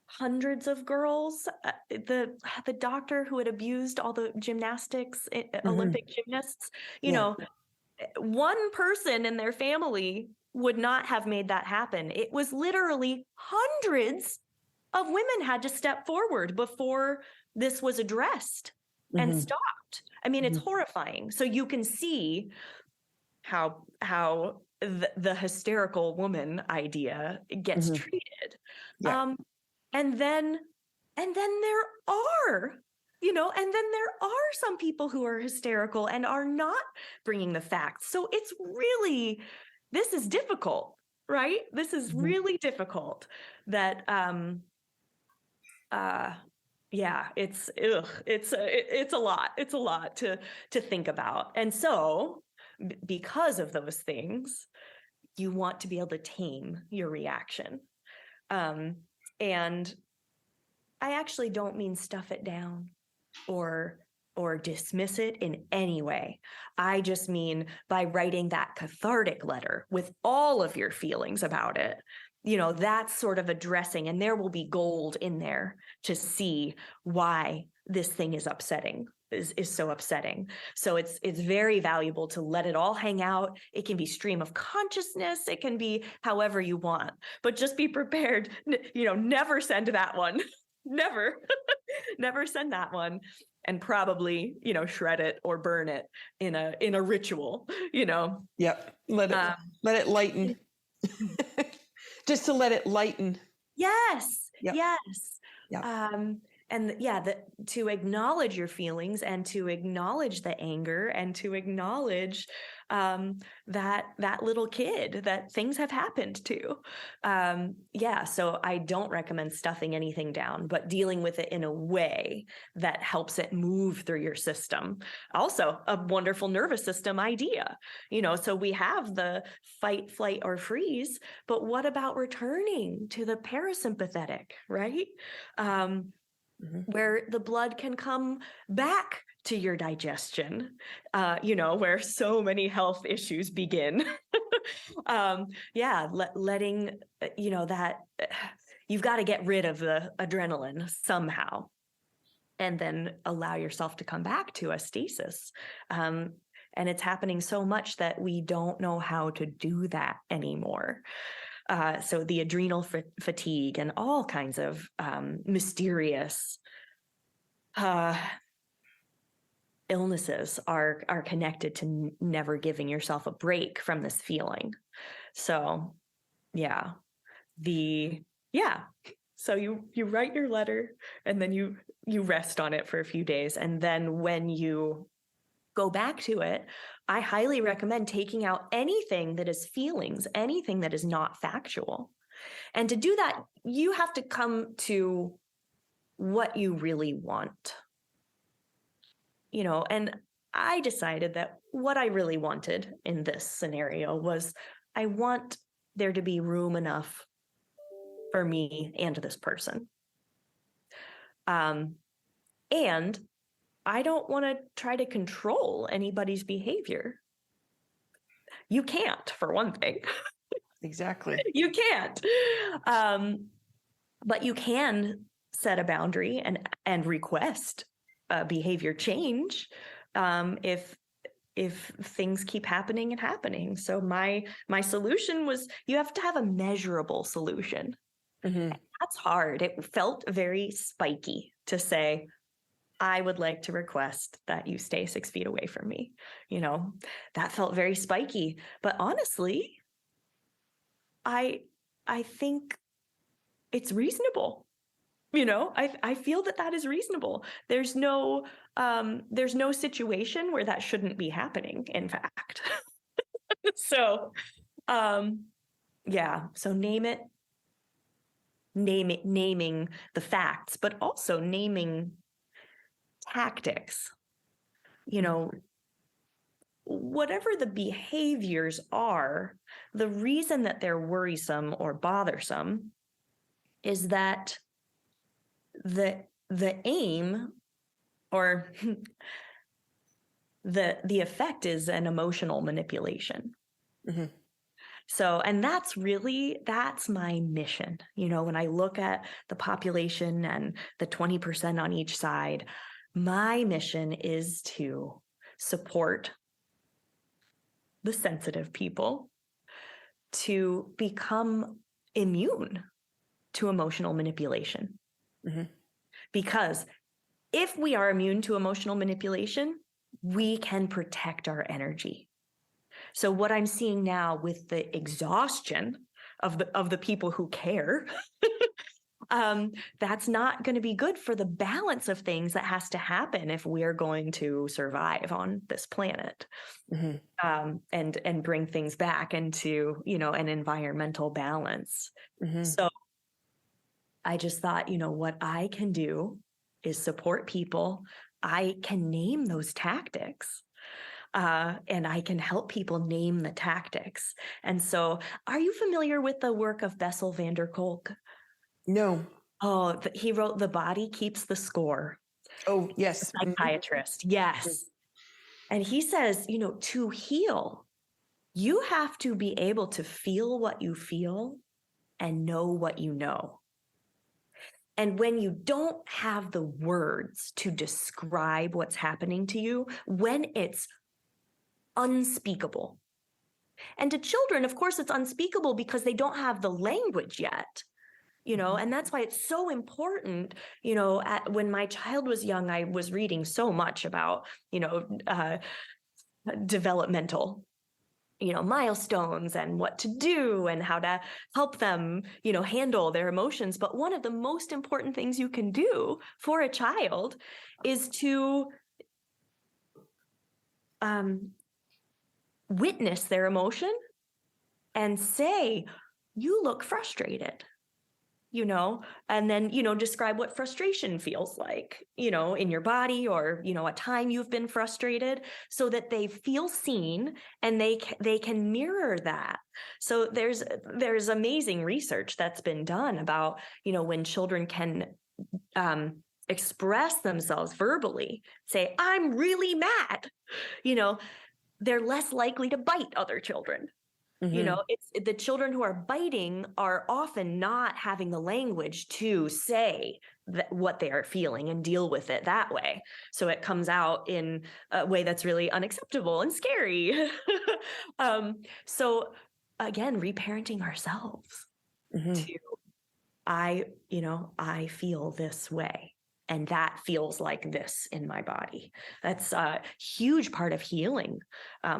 hundreds of girls, the doctor who had abused all the gymnastics, Olympic gymnasts, you know, one person in their family would not have made that happen. It was literally hundreds of women had to step forward before this was addressed and stopped. I mean, it's horrifying. So you can see how the hysterical woman idea gets treated. And then there are, you know, and then there are some people who are hysterical and are not bringing the facts. So it's really, this is difficult, right? This is really difficult that, yeah, it's a lot. It's a lot to think about. And so because of those things, you want to be able to tame your reaction. And I actually don't mean stuff it down or dismiss it in any way. I just mean by writing that cathartic letter with all of your feelings about it, you know, that's sort of addressing, and there will be gold in there to see why this thing is upsetting, is so upsetting. So it's very valuable to let it all hang out. It can be stream of consciousness. It can be however you want, but just be prepared, you know, never send that one. Never, never send that one, and probably, you know, shred it or burn it in a ritual, you know. Yep. Let it lighten. Just to let it lighten. Yes. Yep. Yes. Yep. And yeah, to acknowledge your feelings and to acknowledge the anger and to acknowledge that little kid that things have happened to. Yeah, so I don't recommend stuffing anything down, but dealing with it in a way that helps it move through your system. Also, a wonderful nervous system idea. You know, so we have the fight, flight, or freeze, but what about returning to the parasympathetic, right? Where the blood can come back to your digestion, you know, where so many health issues begin. Letting, you know, that you've got to get rid of the adrenaline somehow, and then allow yourself to come back to a stasis. And it's happening so much that we don't know how to do that anymore. So the adrenal fatigue and all kinds of mysterious illnesses are connected to never giving yourself a break from this feeling. So, so you write your letter, and then you rest on it for a few days, and then when you go back to it, I highly recommend taking out anything that is feelings, anything that is not factual. And to do that, you have to come to what you really want. You know, and I decided that what I really wanted in this scenario was I want there to be room enough for me and this person. And I don't want to try to control anybody's behavior. You can't, for one thing. Exactly. You can't. But you can set a boundary and request a behavior change if things keep happening and happening. So my solution was, you have to have a measurable solution. That's hard. It felt very spiky to say, I would like to request that you stay 6 feet away from me. That felt very spiky, but honestly, I think it's reasonable. I feel that is reasonable. There's no situation where that shouldn't be happening, in fact. So, yeah. So naming the facts, but also naming tactics. Whatever the behaviors are, the reason that they're worrisome or bothersome is that the aim or the effect is an emotional manipulation. Mm-hmm. So, and that's my mission. When I look at the population and the 20% on each side, my mission is to support the sensitive people to become immune to emotional manipulation. Mm-hmm. Because if we are immune to emotional manipulation, we can protect our energy. So what I'm seeing now with the exhaustion of the people who care, that's not going to be good for the balance of things that has to happen if we're going to survive on this planet. Mm-hmm. And bring things back into, an environmental balance. Mm-hmm. So I just thought, what I can do is support people. I can name those tactics. And I can help people name the tactics. And so, are you familiar with the work of Bessel van der Kolk? No. Oh, he wrote The Body Keeps the Score. Oh, yes. A psychiatrist. Mm-hmm. Yes. Mm-hmm. And he says, to heal, you have to be able to feel what you feel and know what you know. And when you don't have the words to describe what's happening to you, when it's unspeakable. And to children, of course, it's unspeakable because they don't have the language yet, and that's why it's so important, when my child was young, I was reading so much about, developmental, milestones and what to do and how to help them, handle their emotions. But one of the most important things you can do for a child is to witness their emotion and say, you look frustrated, and then, describe what frustration feels like, in your body or, a time you've been frustrated so that they feel seen and they can mirror that. So there's amazing research that's been done about, when children can express themselves verbally, say, I'm really mad, they're less likely to bite other children. Mm-hmm. It's the children who are biting are often not having the language to say what they are feeling and deal with it that way. So it comes out in a way that's really unacceptable and scary. So again, reparenting ourselves to, I feel this way. And that feels like this in my body. That's a huge part of healing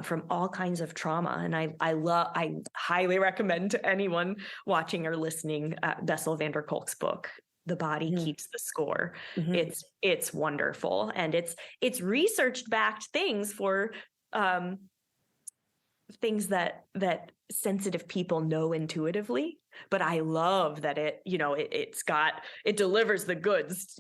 from all kinds of trauma. And I highly recommend to anyone watching or listening Bessel van der Kolk's book, The Body Keeps the Score. Mm-hmm. It's wonderful. And it's research backed things for things that sensitive people know intuitively. But I love that it delivers the goods,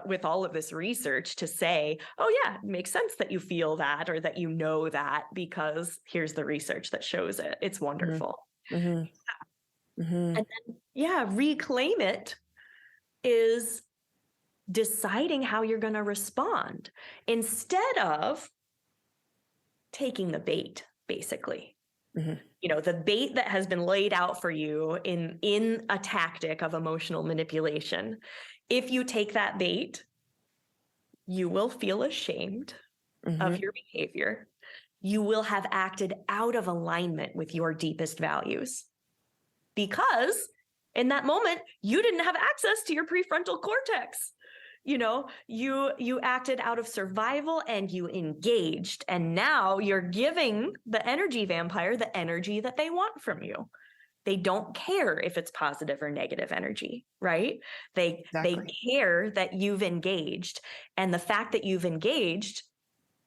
with all of this research to say, oh yeah, it makes sense that you feel that or that you know that because here's the research that shows it. It's wonderful. Mm-hmm. Mm-hmm. And then, reclaim it is deciding how you're going to respond instead of taking the bait, basically. Mm-hmm. The bait that has been laid out for you in a tactic of emotional manipulation. If you take that bait, you will feel ashamed of your behavior. You will have acted out of alignment with your deepest values because in that moment, you didn't have access to your prefrontal cortex. you acted out of survival and you engaged, and now you're giving the energy vampire the energy that they want from you. They don't care if it's positive or negative energy, right? They care that you've engaged, and the fact that you've engaged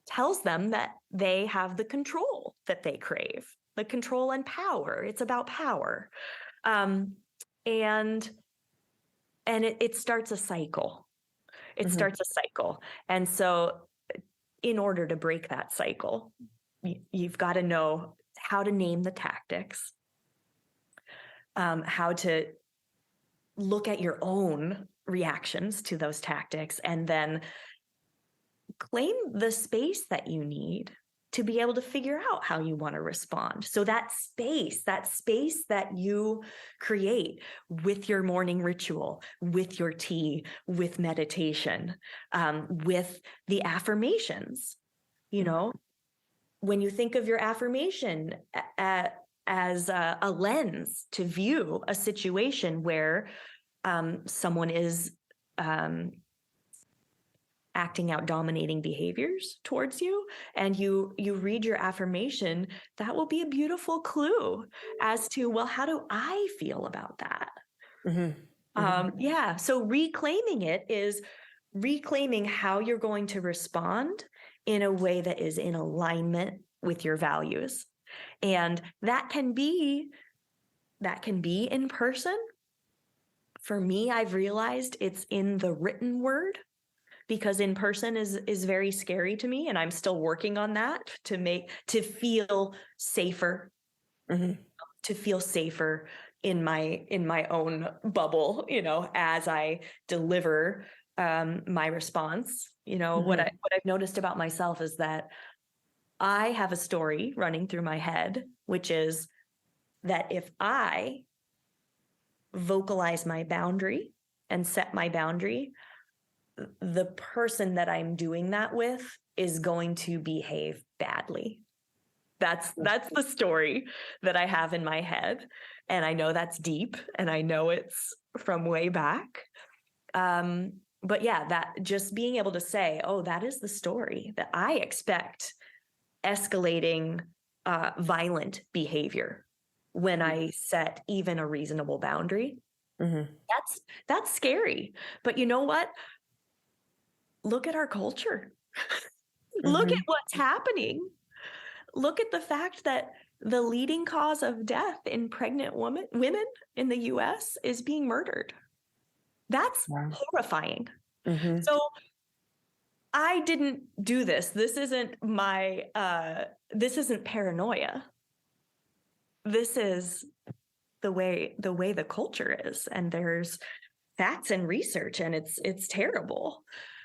tells them that they have the control that they crave, the control and power. It's about power. And it starts a cycle. It starts a cycle. And so in order to break that cycle, you've got to know how to name the tactics, how to look at your own reactions to those tactics, and then claim the space that you need to be able to figure out how you want to respond. So that space that you create with your morning ritual, with your tea, with meditation, with the affirmations, when you think of your affirmation as a lens to view a situation where someone is acting out dominating behaviors towards you, and you read your affirmation, that will be a beautiful clue as to, well, how do I feel about that? So reclaiming it is reclaiming how you're going to respond in a way that is in alignment with your values. And that can be in person. For me, I've realized it's in the written word, because in person is very scary to me, and I'm still working on that to feel safer, to feel safer in my own bubble, as I deliver my response. What I've noticed about myself is that I have a story running through my head, which is that if I vocalize my boundary and set my boundary, the person that I'm doing that with is going to behave badly. That's the story that I have in my head. And I know that's deep, and I know it's from way back. But yeah, that just being able to say, oh, that is the story that I expect escalating violent behavior when I set even a reasonable boundary. That's scary. But you know what? Look at our culture. Look at what's happening. Look at the fact that the leading cause of death in pregnant women in the US is being murdered. That's horrifying. So I didn't do this. This isn't this isn't paranoia. This is the way the culture is, and there's facts and research, and it's terrible.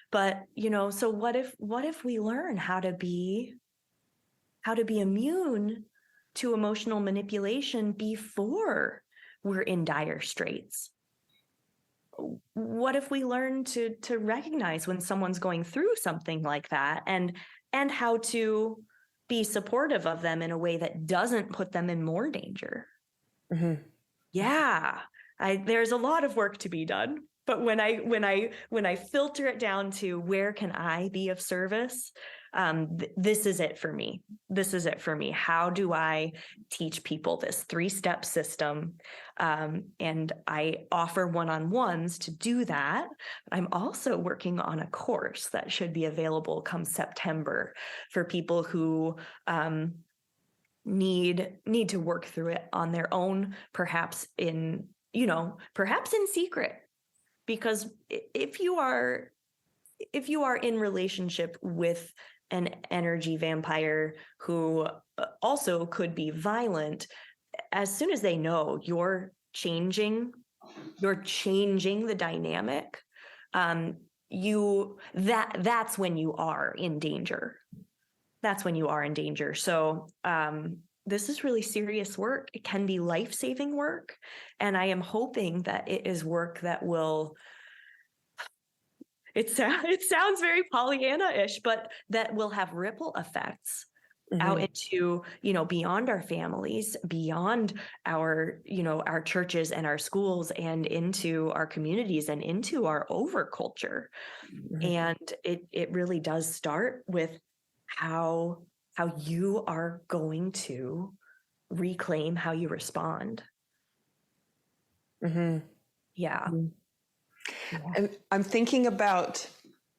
But, so what if we learn how to be immune to emotional manipulation before we're in dire straits? What if we learn to recognize when someone's going through something like that, and how to be supportive of them in a way that doesn't put them in more danger? Yeah, there's a lot of work to be done. But when I filter it down to where can I be of service, this is it for me. This is it for me. How do I teach people this 3-step system? And I offer one-on-ones to do that. I'm also working on a course that should be available come September for people who need to work through it on their own, perhaps in secret. Because if you are in relationship with an energy vampire who also could be violent, as soon as they know you're changing the dynamic, that's when you are in danger. That's when you are in danger. So this is really serious work. It can be life-saving work. And I am hoping that it is work that will, it sounds very Pollyanna-ish, but that will have ripple effects out into, beyond our families, beyond our, our churches and our schools, and into our communities and into our overculture. And it really does start with how you are going to reclaim how you respond. Yeah. And I'm thinking about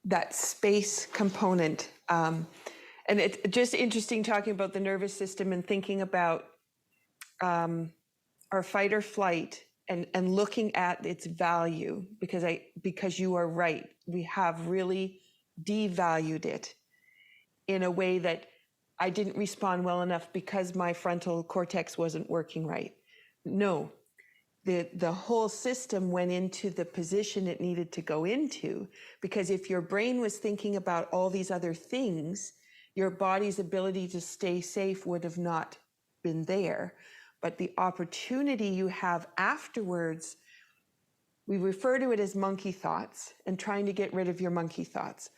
that space component. And it's just interesting talking about the nervous system and thinking about our fight or flight and looking at its value, because you are right. We have really devalued it in a way that I didn't respond well enough because my frontal cortex wasn't working right. No, the whole system went into the position it needed to go into, because if your brain was thinking about all these other things, your body's ability to stay safe would have not been there. But the opportunity you have afterwards, we refer to it as monkey thoughts and trying to get rid of your monkey thoughts.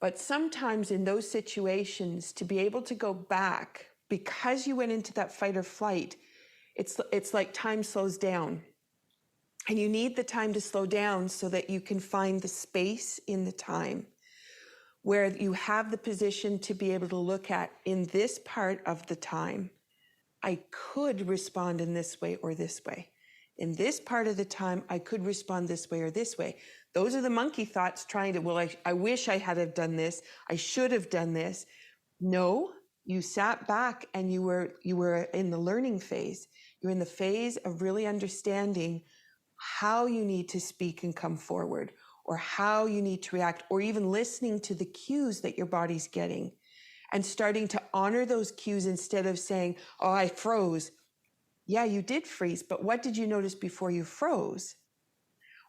But sometimes in those situations, to be able to go back, because you went into that fight or flight, it's like time slows down. And you need the time to slow down so that you can find the space in the time where you have the position to be able to look at, in this part of the time, I could respond in this way or this way. In this part of the time, I could respond this way or this way. Those are the monkey thoughts trying to, well, I wish I had have done this. I should have done this. No, you sat back and you were in the learning phase. You're in the phase of really understanding how you need to speak and come forward, or how you need to react, or even listening to the cues that your body's getting and starting to honor those cues instead of saying, oh, I froze. Yeah, you did freeze, but what did you notice before you froze?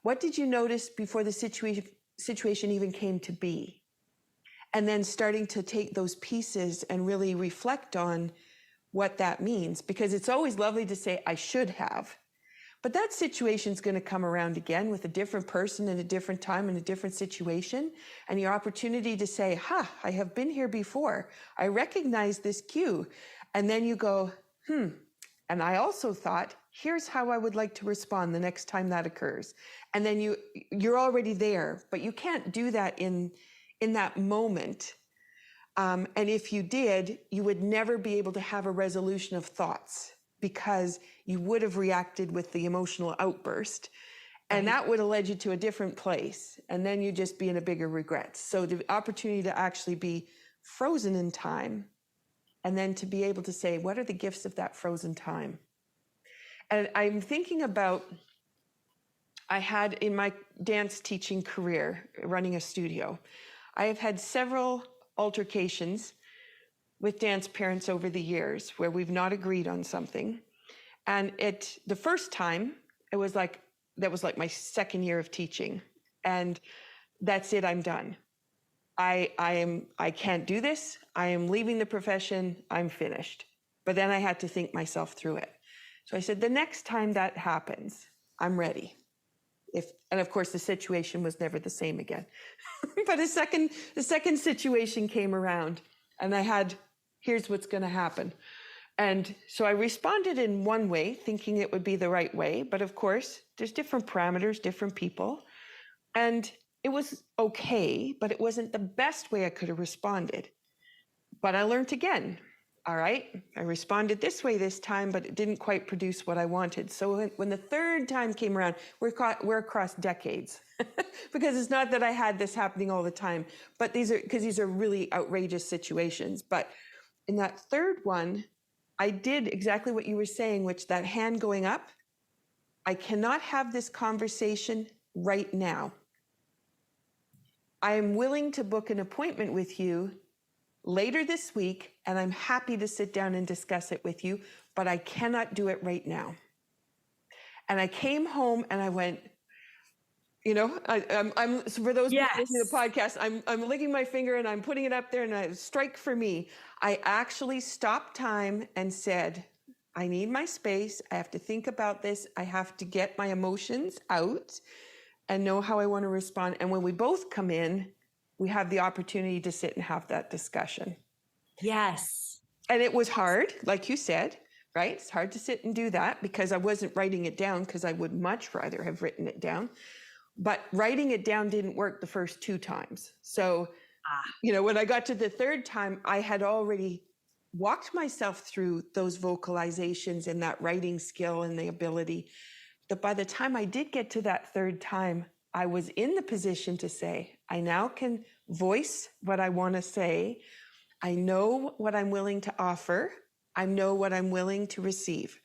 What did you notice before the situation even came to be? And then starting to take those pieces and really reflect on what that means, because it's always lovely to say, I should have. But that situation's going to come around again with a different person in a different time in a different situation. And your opportunity to say, I have been here before. I recognize this cue. And then you go, and I also thought, here's how I would like to respond the next time that occurs. And then you're already there, but you can't do that in that moment. And if you did, you would never be able to have a resolution of thoughts, because you would have reacted with the emotional outburst, and that would have led you to a different place. And then you'd just be in a bigger regret. So the opportunity to actually be frozen in time, and then to be able to say, what are the gifts of that frozen time? And I'm thinking about, I had in my dance teaching career, running a studio, I have had several altercations with dance parents over the years where we've not agreed on something. And the first time, that was like my second year of teaching. And that's it, I'm done. I can't do this. I am leaving the profession. I'm finished. But then I had to think myself through it. So I said, the next time that happens, I'm ready. And of course, the situation was never the same again. But the second situation came around, and I had, here's what's going to happen. And so I responded in one way, thinking it would be the right way. But of course, there's different parameters, different people. And it was okay, but it wasn't the best way I could have responded. But I learned again. All right, I responded this way this time, but it didn't quite produce what I wanted. So when the third time came around, we're across decades, because it's not that I had this happening all the time, but these are really outrageous situations. But in that third one, I did exactly what you were saying, which that hand going up, I cannot have this conversation right now. I am willing to book an appointment with you later this week, and I'm happy to sit down and discuss it with you, but I cannot do it right now. And I came home and I went, I'm for those people listening to the podcast, I'm licking my finger and I'm putting it up there, and I strike for me. I actually stopped time and said, I need my space. I have to think about this. I have to get my emotions out and know how I want to respond. And when we both come in, we have the opportunity to sit and have that discussion. Yes. And it was hard, like you said, right? It's hard to sit and do that because I wasn't writing it down, because I would much rather have written it down. But writing it down didn't work the first 2 times. So, when I got to the 3rd time, I had already walked myself through those vocalizations and that writing skill and the ability. But by the time I did get to that 3rd time, I was in the position to say, I now can voice what I want to say. I know what I'm willing to offer. I know what I'm willing to receive.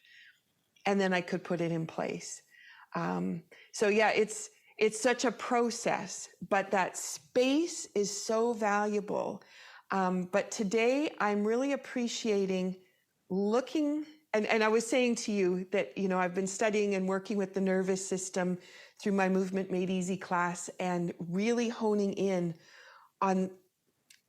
And then I could put it in place. So yeah, it's such a process, but that space is so valuable. But today I'm really appreciating looking, and I was saying to you that, I've been studying and working with the nervous system through my Movement Made Easy class, and really honing in on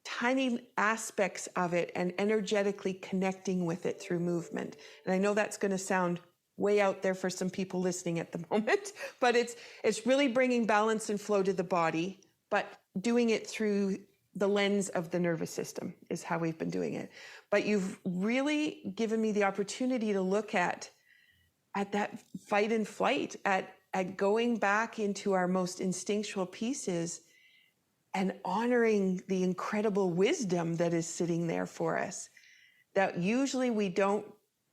tiny aspects of it and energetically connecting with it through movement. And I know that's going to sound way out there for some people listening at the moment, but it's really bringing balance and flow to the body, but doing it through the lens of the nervous system is how we've been doing it. But you've really given me the opportunity to look at that fight and flight, at going back into our most instinctual pieces and honoring the incredible wisdom that is sitting there for us, that usually we don't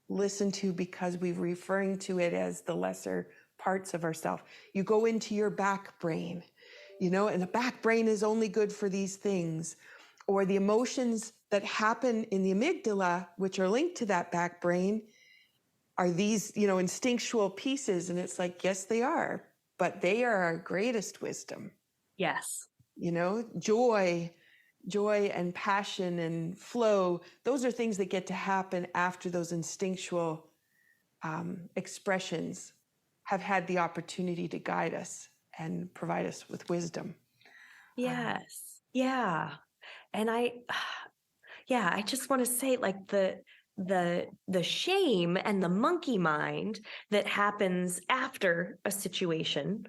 listen to because we're referring to it as the lesser parts of ourselves. You go into your back brain, and the back brain is only good for these things. Or the emotions that happen in the amygdala, which are linked to that back brain, are these, instinctual pieces. And it's like, yes, they are, but they are our greatest wisdom. Yes. Joy and passion and flow, those are things that get to happen after those instinctual expressions have had the opportunity to guide us and provide us with wisdom. Yes. Yeah. And I just want to say, like, the shame and the monkey mind that happens after a situation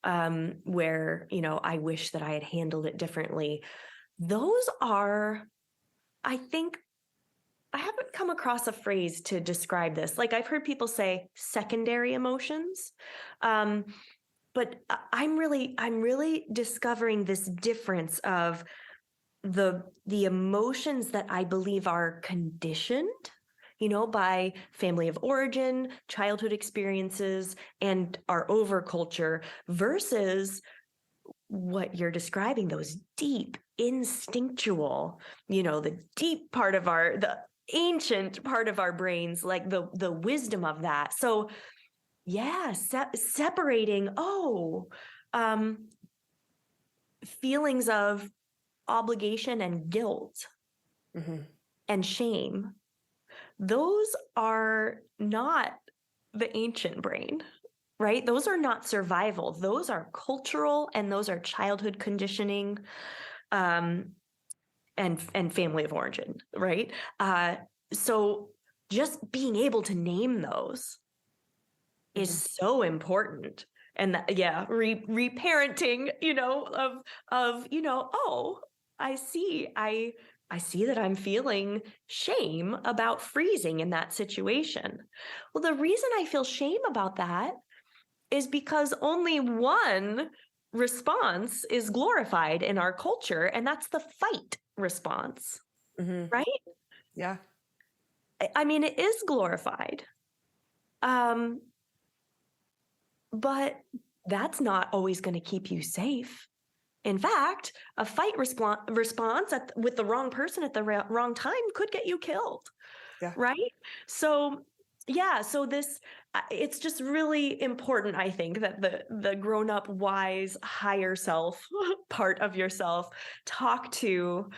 where, I wish that I had handled it differently. Those are, I think, I haven't come across a phrase to describe this. Like, I've heard people say secondary emotions. But I'm really discovering this difference of the emotions that I believe are conditioned, by family of origin, childhood experiences, and our overculture, versus what you're describing, those deep, instinctual, the deep part of the ancient part of our brains, like the wisdom of that. So yeah, separating, feelings of obligation and guilt and shame. Those are not the ancient brain, right? Those are not survival. Those are cultural, and those are childhood conditioning, and family of origin, right? So just being able to name those is so important. And reparenting, I see that I'm feeling shame about freezing in that situation. Well, the reason I feel shame about that is because only one response is glorified in our culture, and that's the fight response, right? Yeah. I mean, it is glorified. But that's not always going to keep you safe. In fact, a fight response with the wrong person at the wrong time could get you killed, right? So, it's just really important, I think, that the grown-up, wise, higher self part of yourself talk to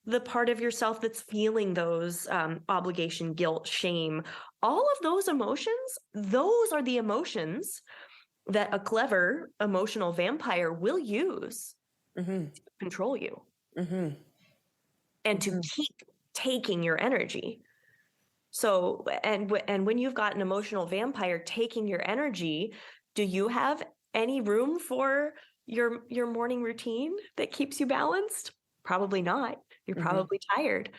the part of yourself that's feeling those obligation, guilt, shame. All of those emotions, those are the emotions that a clever emotional vampire will use to control you and to keep taking your energy. So, and when you've got an emotional vampire taking your energy, do you have any room for your morning routine that keeps you balanced? Probably not. You're probably tired.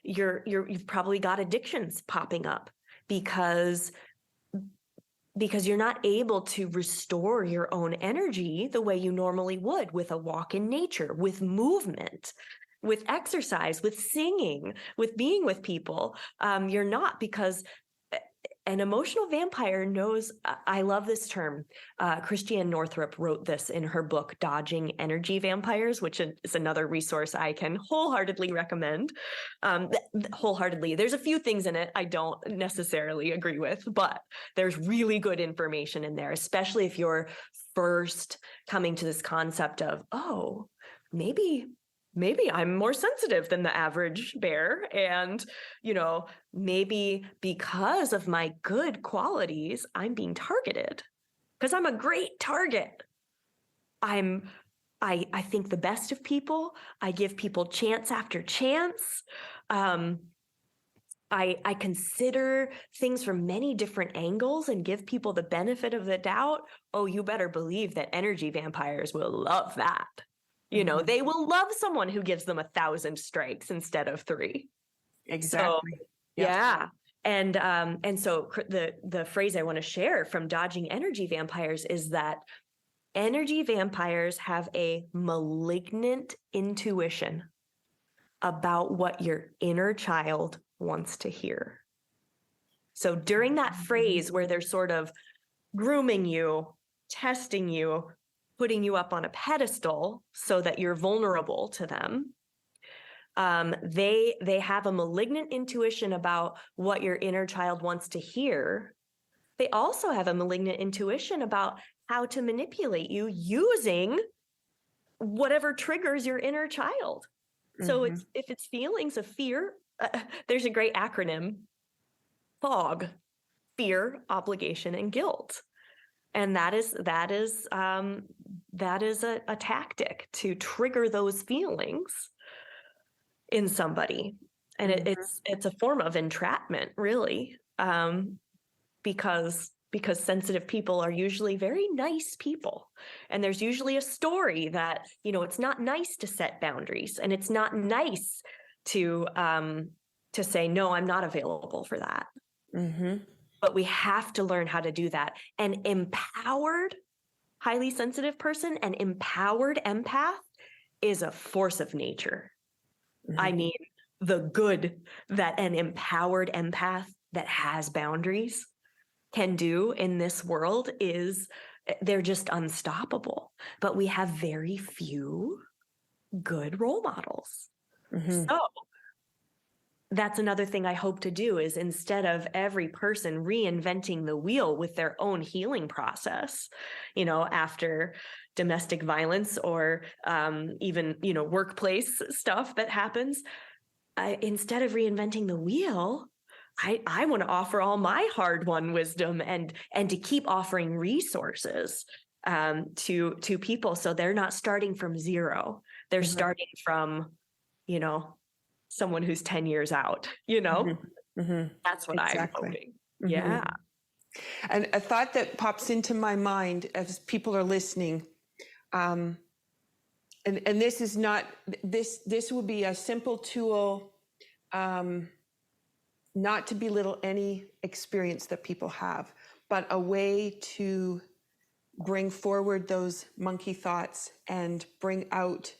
you've probably got addictions popping up because you're not able to restore your own energy the way you normally would with a walk in nature, with movement, with exercise, with singing, with being with people. You're not, because an emotional vampire knows. I love this term. Christiane Northrup wrote this in her book, Dodging Energy Vampires, which is another resource I can wholeheartedly recommend. Wholeheartedly. There's a few things in it I don't necessarily agree with, but there's really good information in there, especially if you're first coming to this concept of, oh, maybe I'm more sensitive than the average bear. And, maybe because of my good qualities, I'm being targeted because I'm a great target. I think the best of people. I give people chance after chance. I consider things from many different angles and give people the benefit of the doubt. Oh, you better believe that energy vampires will love that. They will love someone who gives them 1,000 strikes instead of 3. Exactly. So, yeah. And so the phrase I want to share from Dodging Energy Vampires is that energy vampires have a malignant intuition about what your inner child wants to hear. So during that phrase where they're sort of grooming you, testing you, putting you up on a pedestal so that you're vulnerable to them, they have a malignant intuition about what your inner child wants to hear. They also have a malignant intuition about how to manipulate you using whatever triggers your inner child. So if it's feelings of fear, there's a great acronym, FOG: fear, obligation, and guilt. And that is a tactic to trigger those feelings in somebody. And it's a form of entrapment, really, because sensitive people are usually very nice people. And there's usually a story that, it's not nice to set boundaries, and it's not nice to say, no, I'm not available for that. But we have to learn how to do that. An empowered, highly sensitive person, an empowered empath, is a force of nature. I mean, the good that an empowered empath that has boundaries can do in this world is they're just unstoppable. But we have very few good role models. So that's another thing I hope to do, is instead of every person reinventing the wheel with their own healing process, after domestic violence or even, workplace stuff that happens, instead of reinventing the wheel, I want to offer all my hard-won wisdom and to keep offering resources to people, so they're not starting from zero. They're starting from, someone who's 10 years out, That's what I'm hoping. Yeah. And a thought that pops into my mind as people are listening, and this is not, this will be a simple tool, not to belittle any experience that people have, but a way to bring forward those monkey thoughts and bring out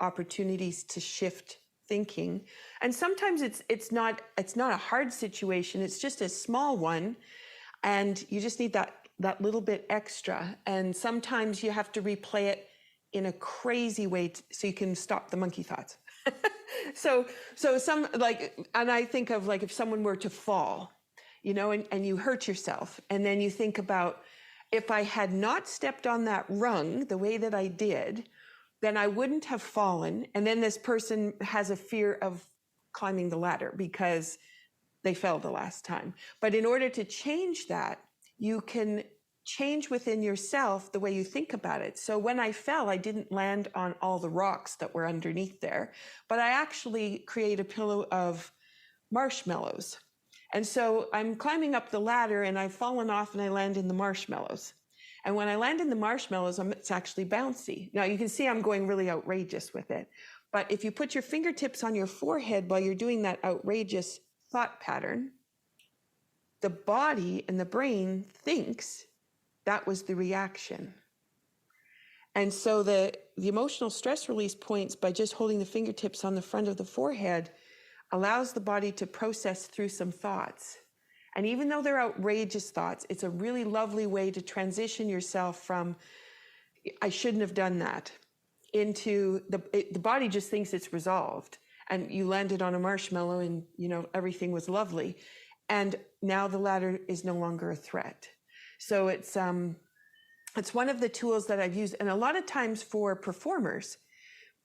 opportunities to shift thinking. And sometimes it's not a hard situation, it's just a small one, and you just need that little bit extra. And sometimes you have to replay it in a crazy way so you can stop the monkey thoughts. So some, and I think of, if someone were to fall, and you hurt yourself, and then you think about, if I had not stepped on that rung the way that I did, then I wouldn't have fallen. And then this person has a fear of climbing the ladder because they fell the last time. But in order to change that, you can change within yourself the way you think about it. So when I fell, I didn't land on all the rocks that were underneath there, but I actually create a pillow of marshmallows. And so I'm climbing up the ladder and I've fallen off and I land in the marshmallows. And when I land in the marshmallows, it's actually bouncy. Now you can see I'm going really outrageous with it. But if you put your fingertips on your forehead while you're doing that outrageous thought pattern, the body and the brain thinks that was the reaction. And so the emotional stress release points by just holding the fingertips on the front of the forehead allows the body to process through some thoughts. And even though they're outrageous thoughts, it's a really lovely way to transition yourself from, I shouldn't have done that, into the body just thinks it's resolved. And you landed on a marshmallow and, everything was lovely. And now the ladder is no longer a threat. So it's one of the tools that I've used, and a lot of times for performers,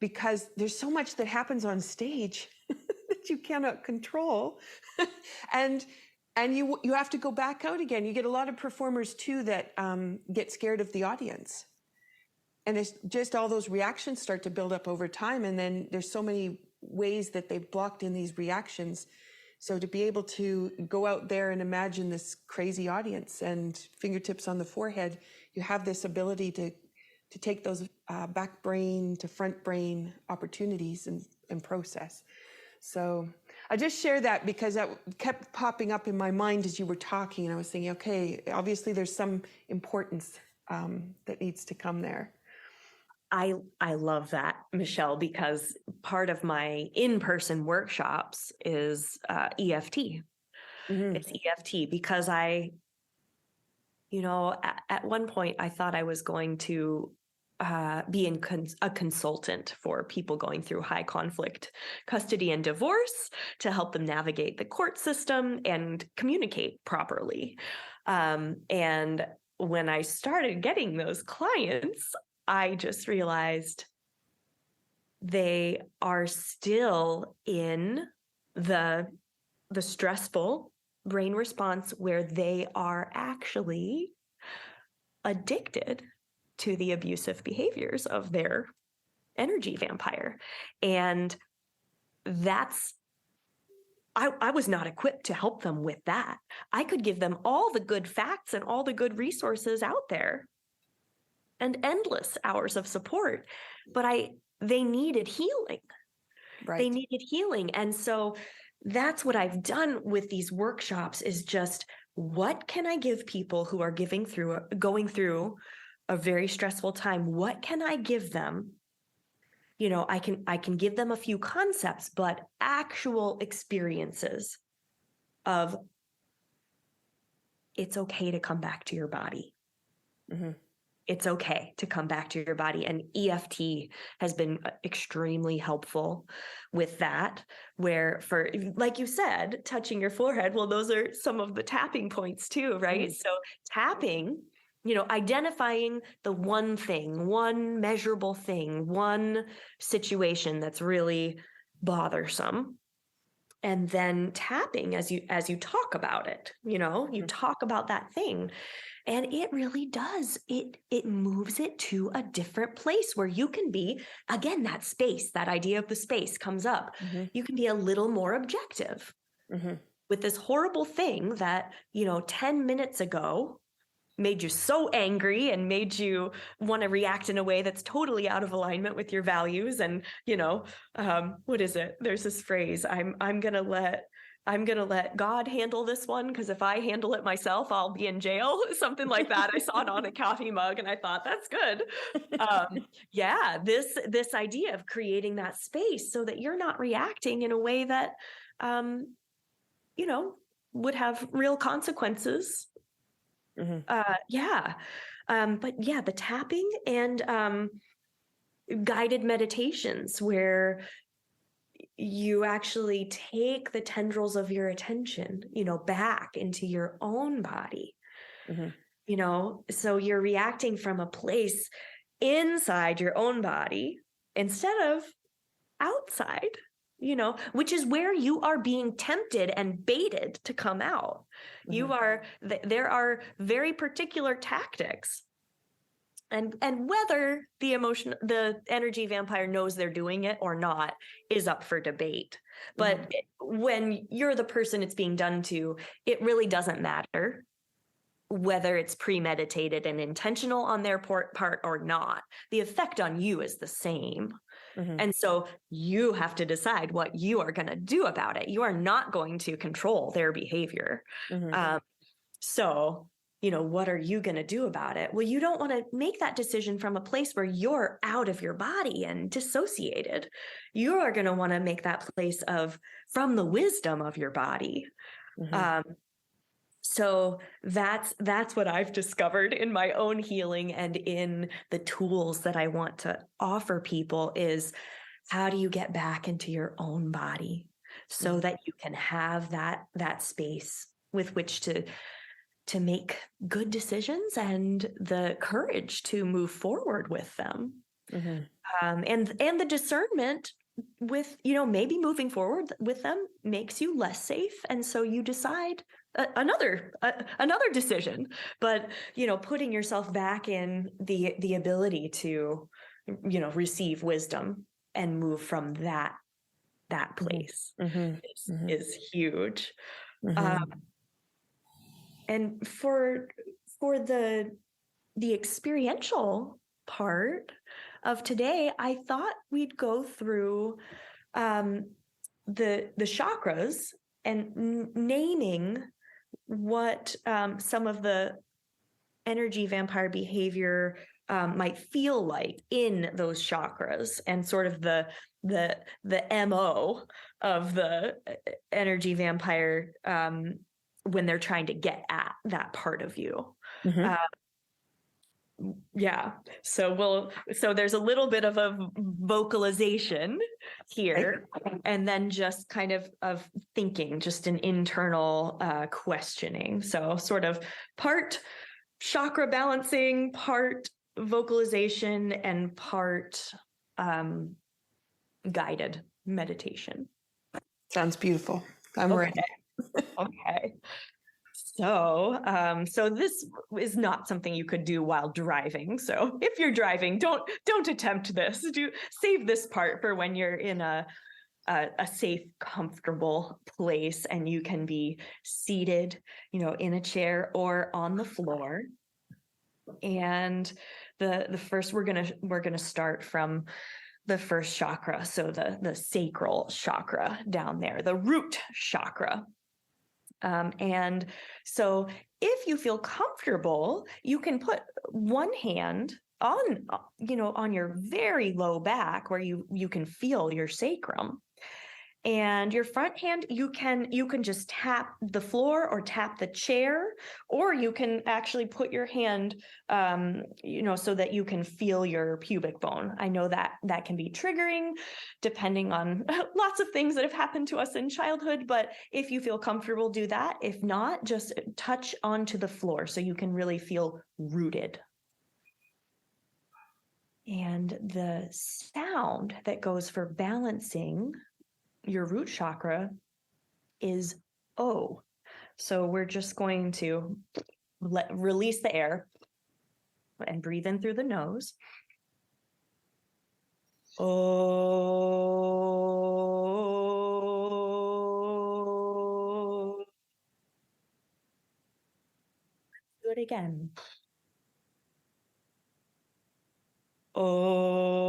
because there's so much that happens on stage that you cannot control. and you have to go back out again. You get a lot of performers too that get scared of the audience. And it's just all those reactions start to build up over time. And then there's so many ways that they've blocked in these reactions. So to be able to go out there and imagine this crazy audience and fingertips on the forehead, you have this ability to take those back brain to front brain opportunities and process. So I just share that because that kept popping up in my mind as you were talking. And I was thinking, okay, obviously there's some importance that needs to come there. I love that, Michelle, because part of my in-person workshops is EFT. Mm-hmm. It's EFT because at one point I thought I was going to be a consultant for people going through high conflict custody and divorce to help them navigate the court system and communicate properly. And when I started getting those clients, I just realized they are still in the stressful brain response where they are actually addicted to the abusive behaviors of their energy vampire. And I was not equipped to help them with that. I could give them all the good facts and all the good resources out there and endless hours of support, but they needed healing. Right. They needed healing. And so that's what I've done with these workshops is just, what can I give people who are going through a very stressful time? What can I give them? I can give them a few concepts, but actual experiences of it's okay to come back to your body. Mm-hmm. It's okay to come back to your body. And EFT has been extremely helpful with that, where for, like you said, touching your forehead, well, those are some of the tapping points too, right? Mm. So tapping, identifying the one thing, one measurable thing, one situation that's really bothersome. And then tapping as you talk about it, you talk about that thing. And it really does. It moves it to a different place where you can be, again, that space, that idea of the space comes up. Mm-hmm. You can be a little more objective with this horrible thing that, 10 minutes ago made you so angry and made you want to react in a way that's totally out of alignment with your values. And, what is it? There's this phrase, I'm going to let God handle this one, because if I handle it myself, I'll be in jail. Something like that. I saw it on a coffee mug and I thought, that's good. This idea of creating that space so that you're not reacting in a way that, would have real consequences. Mm-hmm. The tapping and guided meditations where you actually take the tendrils of your attention, back into your own body, so you're reacting from a place inside your own body instead of outside, which is where you are being tempted and baited to come out. Mm-hmm. There are very particular tactics. And whether the energy vampire knows they're doing it or not is up for debate. But when you're the person it's being done to, it really doesn't matter. whether it's premeditated and intentional on their part or not, the effect on you is the same. Mm-hmm. And so you have to decide what you are going to do about it. You are not going to control their behavior. Mm-hmm. So, what are you going to do about it? Well, you don't want to make that decision from a place where you're out of your body and dissociated. You are going to want to make that place from the wisdom of your body. Mm-hmm. So that's what I've discovered in my own healing and in the tools that I want to offer people is, how do you get back into your own body so that you can have that space with which to make good decisions and the courage to move forward with them. Mm-hmm. And the discernment with, maybe moving forward with them makes you less safe. And so you decide another decision, but, putting yourself back in the ability to, receive wisdom and move from that place is huge. Mm-hmm. And for the experiential part of today, I thought we'd go through the chakras and naming what some of the energy vampire behavior might feel like in those chakras, and sort of the MO of the energy vampire when they're trying to get at that part of you. Mm-hmm. Yeah. So there's a little bit of a vocalization here, and then just kind of thinking, just an internal questioning. So sort of part chakra balancing, part vocalization, and part guided meditation. Sounds beautiful. I'm ready. Okay. So this is not something you could do while driving. So if you're driving, don't attempt this. Save this part for when you're in a safe, comfortable place and you can be seated, in a chair or on the floor. And the first, we're gonna start from the first chakra, so the sacral chakra down there, the root chakra. And so if you feel comfortable, you can put one hand on your very low back where you can feel your sacrum. And your front hand, you can just tap the floor or tap the chair, or you can actually put your hand, so that you can feel your pubic bone. I know that can be triggering depending on lots of things that have happened to us in childhood, but if you feel comfortable, do that. If not, just touch onto the floor so you can really feel rooted. And the sound that goes for balancing your root chakra is O. So we're just going to release the air and breathe in through the nose. Oh. Do it again. Oh.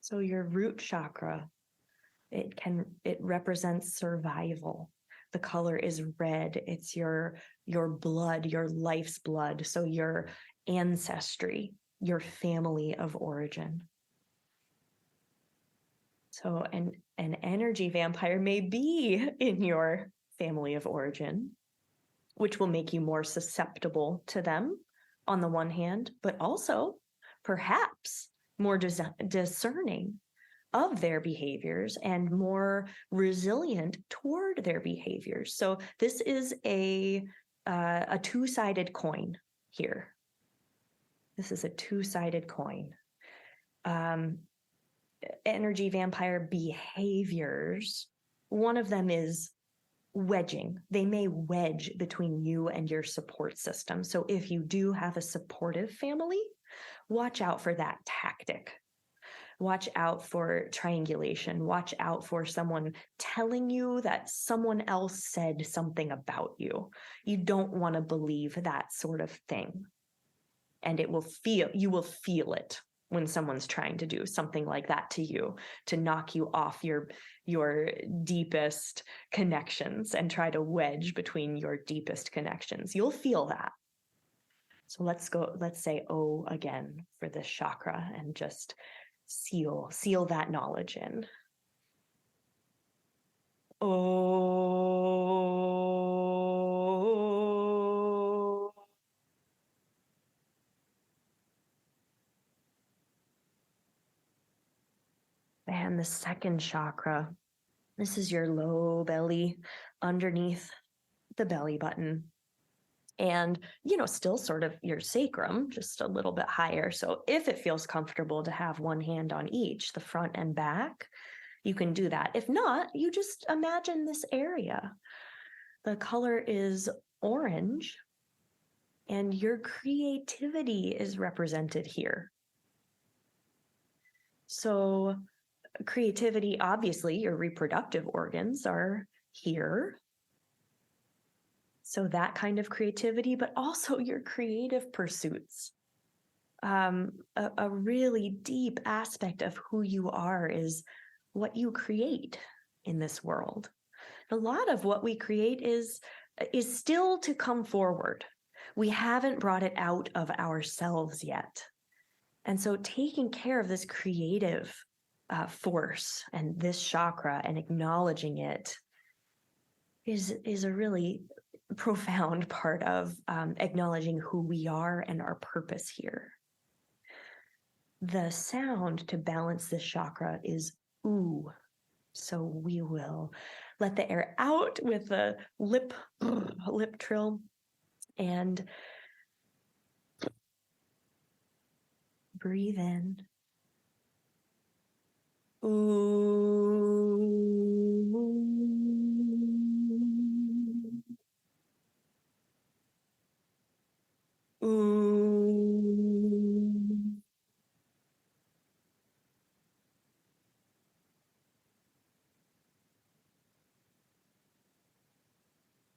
So your root chakra, it represents survival. The color is red. It's your blood, your life's blood. So your ancestry, your family of origin. So an energy vampire may be in your family of origin, which will make you more susceptible to them on the one hand, but also perhaps more discerning of their behaviors and more resilient toward their behaviors. So this is a two-sided coin here. This is a two-sided coin. Energy vampire behaviors, one of them is wedging. They may wedge between you and your support system. So if you do have a supportive family watch out for that tactic. Watch out for triangulation. Watch out for someone telling you that someone else said something about you. You don't want to believe that sort of thing. And you will feel it when someone's trying to do something like that to you, to knock you off your deepest connections and try to wedge between your deepest connections. You'll feel that. So let's say "oh" again for this chakra and just seal that knowledge in. Oh. And the second chakra, this is your low belly underneath the belly button. And, still sort of your sacrum, just a little bit higher. So if it feels comfortable to have one hand on each, the front and back, you can do that. If not, you just imagine this area. The color is orange, and your creativity is represented here. So creativity, obviously, your reproductive organs are here. So that kind of creativity, but also your creative pursuits. A really deep aspect of who you are is what you create in this world. A lot of what we create is still to come forward. We haven't brought it out of ourselves yet. And so taking care of this creative force and this chakra and acknowledging it is a really profound part of acknowledging who we are and our purpose here. The sound to balance this chakra is "ooh." So we will let the air out with a lip trill and breathe in. Ooh. Ooh.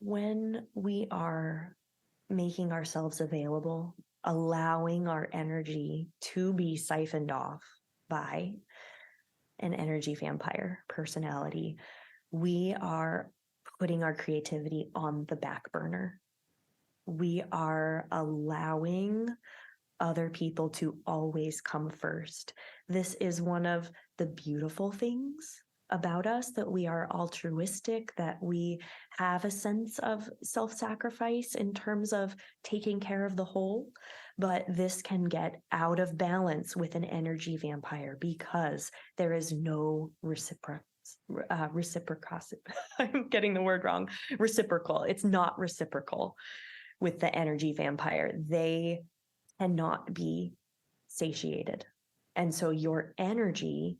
When we are making ourselves available, allowing our energy to be siphoned off by an energy vampire personality, we are putting our creativity on the back burner. We are allowing other people to always come first. This is one of the beautiful things about us, that we are altruistic, that we have a sense of self-sacrifice in terms of taking care of the whole. But this can get out of balance with an energy vampire because there is no reciprocity. I'm getting the word wrong. Reciprocal. It's not reciprocal with the energy vampire. They cannot be satiated. And so your energy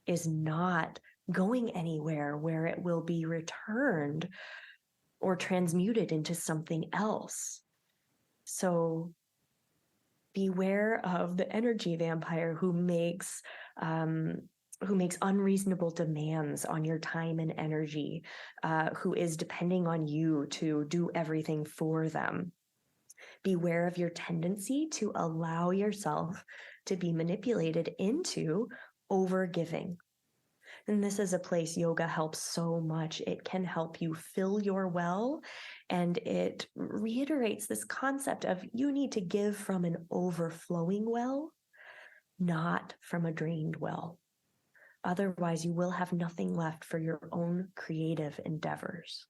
is not going anywhere where it will be returned or transmuted into something else. So beware of the energy vampire who makes unreasonable demands on your time and energy, who is depending on you to do everything for them. Beware of your tendency to allow yourself to be manipulated into overgiving. And this is a place yoga helps so much. It can help you fill your well, and it reiterates this concept of you need to give from an overflowing well, not from a drained well. Otherwise, you will have nothing left for your own creative endeavors.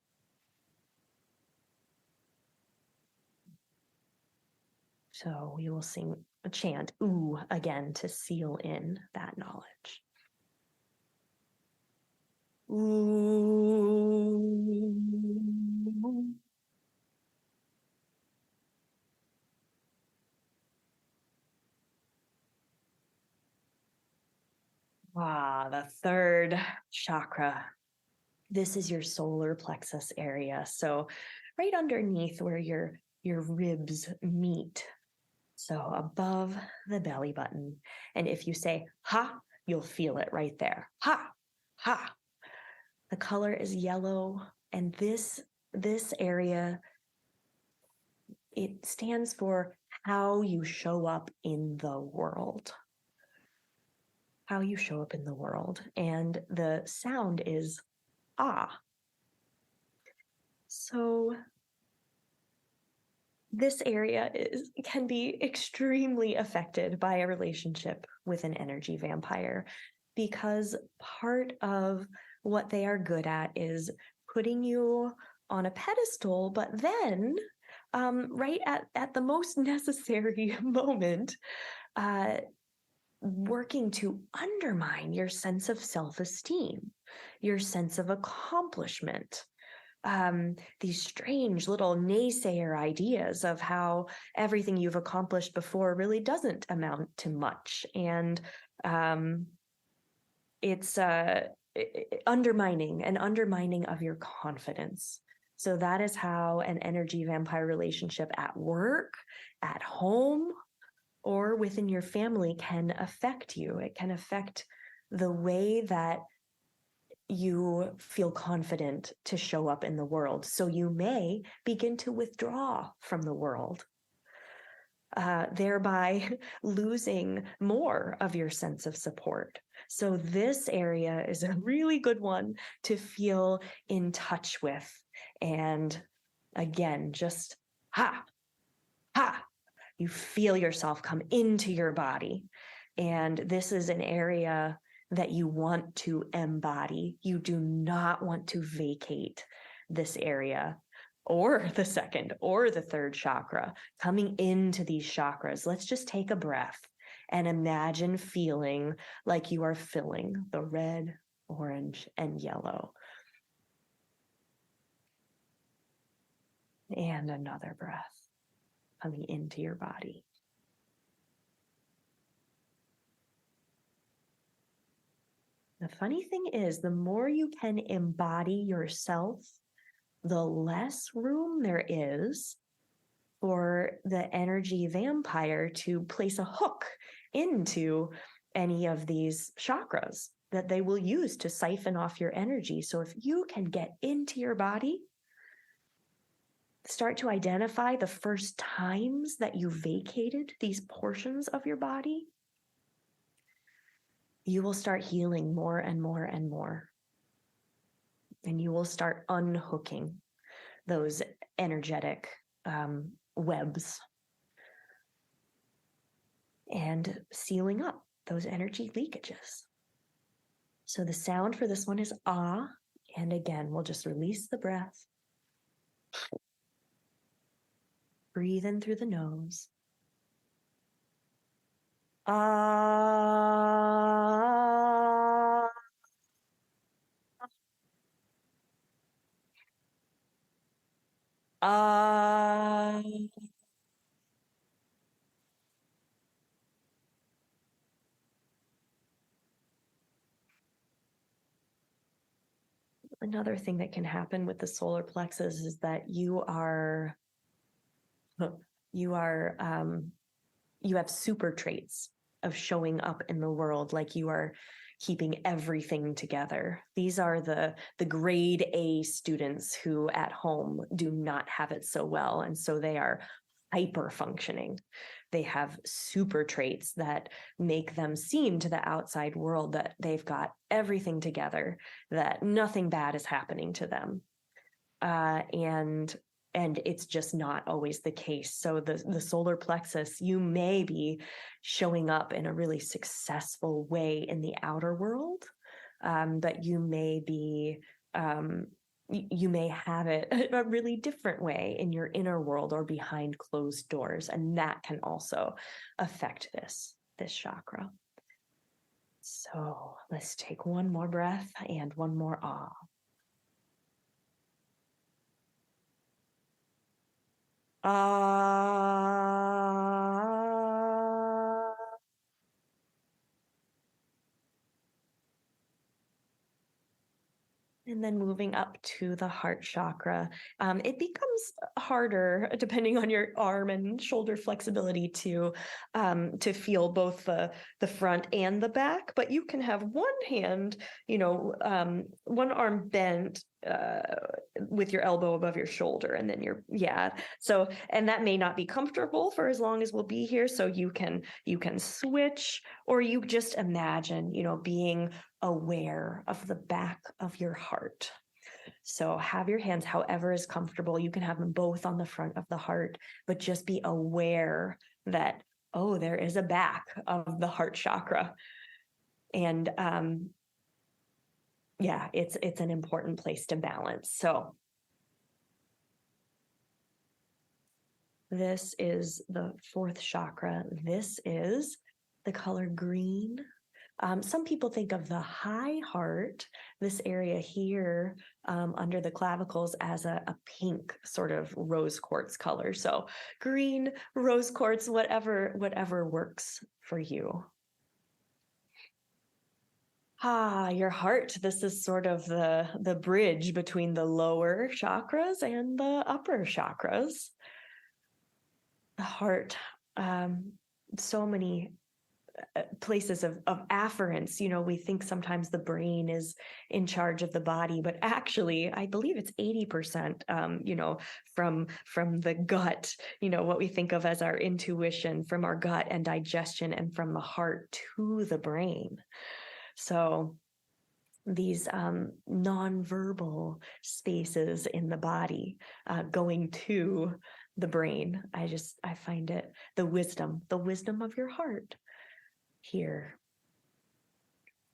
So we will sing a chant, "ooh," again to seal in that knowledge. Ooh. The third chakra. This is your solar plexus area. So right underneath where your ribs meet, So above the belly button. And if you say ha, you'll feel it right there. Ha, ha. The color is yellow, and this area, it stands for how you show up in the world. How you show up in the world. And the sound is ah. So this area can be extremely affected by a relationship with an energy vampire, because part of what they are good at is putting you on a pedestal, but then right at the most necessary moment, working to undermine your sense of self-esteem, your sense of accomplishment. These strange little naysayer ideas of how everything you've accomplished before really doesn't amount to much. And it's undermining of your confidence. So that is how an energy vampire relationship at work, at home, or within your family can affect you. It can affect the way that you feel confident to show up in the world. So you may begin to withdraw from the world, thereby losing more of your sense of support. So this area is a really good one to feel in touch with. And again, just ha, ha, you feel yourself come into your body. And this is an area that you want to embody. You do not want to vacate this area, or the second or the third chakra. Coming into these chakras, let's just take a breath and imagine feeling like you are filling the red, orange, and yellow. And another breath coming into your body. The funny thing is, the more you can embody yourself, the less room there is for the energy vampire to place a hook into any of these chakras that they will use to siphon off your energy. So if you can get into your body, start to identify the first times that you vacated these portions of your body, you will start healing more and more and more. And you will start unhooking those energetic webs and sealing up those energy leakages. So the sound for this one is ah. And again, we'll just release the breath. Breathe in through the nose. Ah. Ah. Another thing that can happen with the solar plexus is that you have super traits of showing up in the world like you are keeping everything together. These are the grade A students who at home do not have it so well, and so they are hyper functioning. They have super traits that make them seem to the outside world that they've got everything together, that nothing bad is happening to them. And it's just not always the case. So the solar plexus, you may be showing up in a really successful way in the outer world, but you may have it a really different way in your inner world or behind closed doors, and that can also affect this chakra. So let's take one more breath and one more ah. Ah. And then moving up to the heart chakra. It becomes harder depending on your arm and shoulder flexibility to feel both the front and the back, but you can have one hand, one arm bent with your elbow above your shoulder, and then so, and that may not be comfortable for as long as we'll be here. So you can switch, or you just imagine, being aware of the back of your heart. So have your hands however is comfortable. You can have them both on the front of the heart, but just be aware that, oh, there is a back of the heart chakra. And it's an important place to balance. So this is the fourth chakra. This is the color green. Some people think of the high heart, this area here under the clavicles, as a pink sort of rose quartz color. So green, rose quartz, whatever works for you. Your heart. This is sort of the bridge between the lower chakras and the upper chakras. The heart, so many places of afference. We think sometimes the brain is in charge of the body, but actually I believe it's 80%, from the gut, what we think of as our intuition, from our gut and digestion, and from the heart to the brain. So these nonverbal spaces in the body going to the brain, I find it the wisdom of your heart here.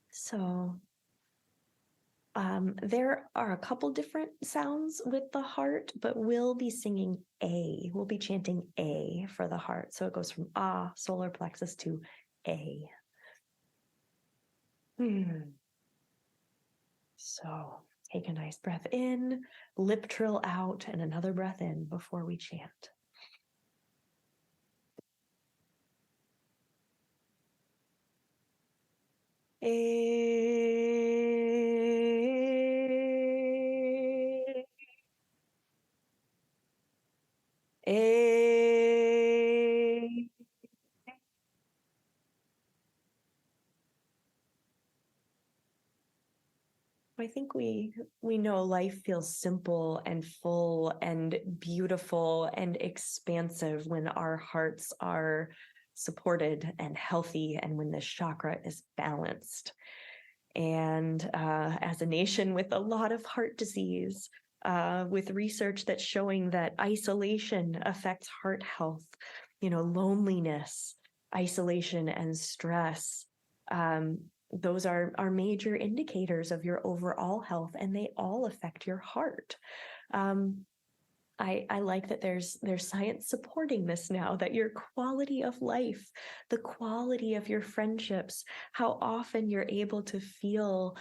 So there are a couple different sounds with the heart, but we'll be singing A. We'll be chanting A for the heart. So it goes from solar plexus, to A. So take a nice breath in, lip trill out, and another breath in before we chant. I think we know life feels simple and full and beautiful and expansive when our hearts are supported and healthy, and when this chakra is balanced. And as a nation with a lot of heart disease, with research that's showing that isolation affects heart health, loneliness, isolation, and stress, those are major indicators of your overall health, and they all affect your heart. I like that there's science supporting this now, that your quality of life, the quality of your friendships, how often you're able to feel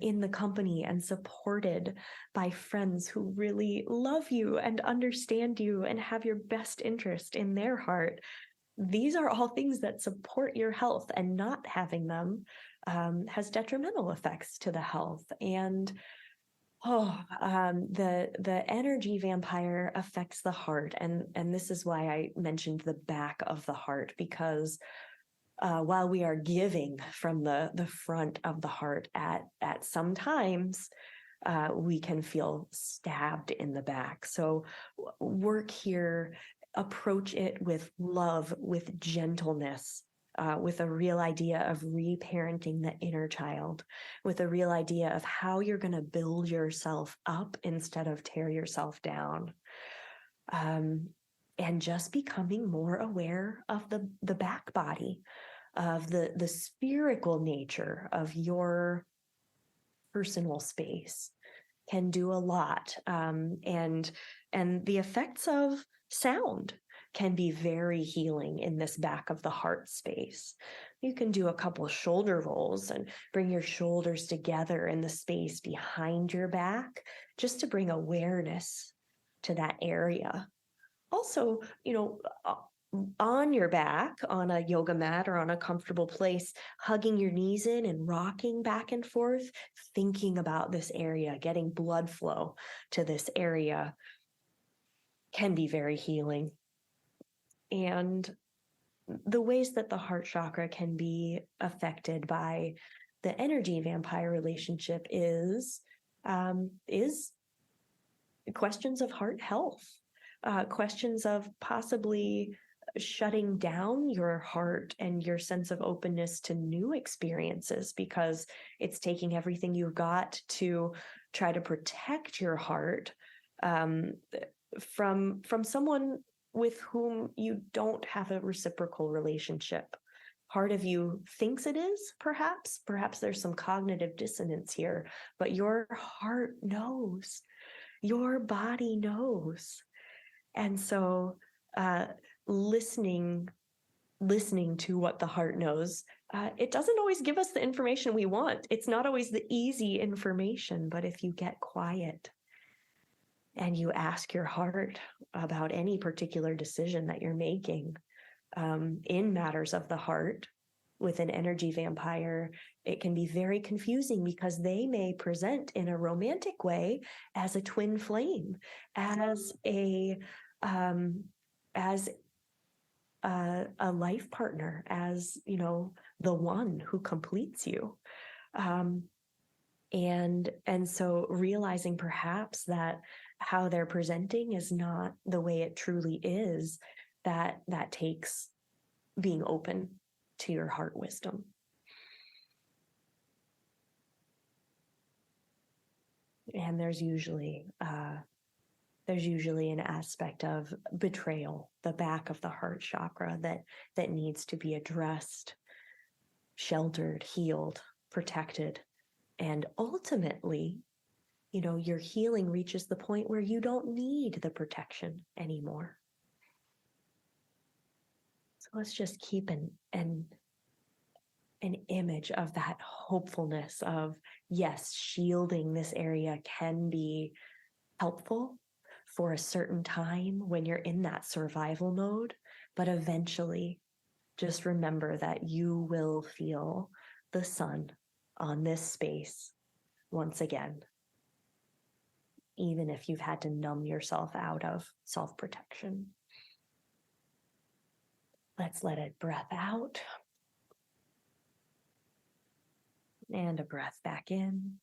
in the company and supported by friends who really love you and understand you and have your best interest in their heart. These are all things that support your health, and not having them has detrimental effects to the health. And the energy vampire affects the heart, and this is why I mentioned the back of the heart, because while we are giving from the front of the heart, at some times we can feel stabbed in the back. So work here, approach it with love, with gentleness, with a real idea of reparenting the inner child, with a real idea of how you're going to build yourself up instead of tear yourself down. And just becoming more aware of the back body, of the spherical nature of your personal space, can do a lot. And the effects of sound can be very healing in this back of the heart space. You can do a couple of shoulder rolls and bring your shoulders together in the space behind your back, just to bring awareness to that area. Also, on your back on a yoga mat or on a comfortable place, hugging your knees in and rocking back and forth, thinking about this area, getting blood flow to this area can be very healing. And the ways that the heart chakra can be affected by the energy vampire relationship is questions of heart health, questions of possibly shutting down your heart and your sense of openness to new experiences, because it's taking everything you've got to try to protect your heart from someone with whom you don't have a reciprocal relationship. Part of you thinks it is, perhaps there's some cognitive dissonance here, but your heart knows, your body knows. And so listening to what the heart knows, it doesn't always give us the information we want. It's not always the easy information, but if you get quiet and you ask your heart about any particular decision that you're making in matters of the heart with an energy vampire, it can be very confusing because they may present in a romantic way as a twin flame, as a life partner, as, you know, the one who completes you. And so realizing perhaps that how they're presenting is not the way it truly is, that takes being open to your heart wisdom. And there's usually an aspect of betrayal, the back of the heart chakra, that needs to be addressed, sheltered, healed, protected. And ultimately, you know, your healing reaches the point where you don't need the protection anymore. So let's just keep an image of that hopefulness of, yes, shielding this area can be helpful for a certain time when you're in that survival mode, but eventually just remember that you will feel the sun on this space once again, even if you've had to numb yourself out of self-protection. Let's let it breath out and a breath back in.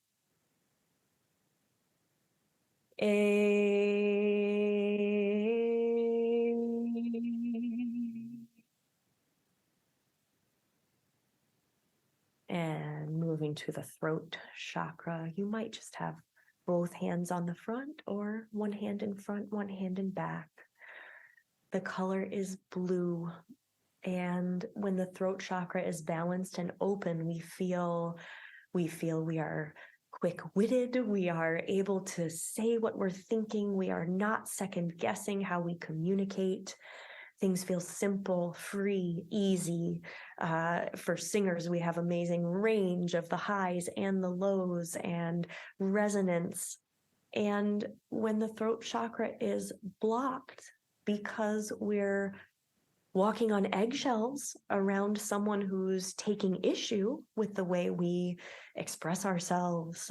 And moving to the throat chakra, you might just have both hands on the front or one hand in front, one hand in back. The color is blue. And when the throat chakra is balanced and open, we feel we are quick-witted. We are able to say what we're thinking. We are not second-guessing how we communicate. Things feel simple, free, easy. For singers, we have amazing range of the highs and the lows and resonance. And when the throat chakra is blocked because we're walking on eggshells around someone who's taking issue with the way we express ourselves,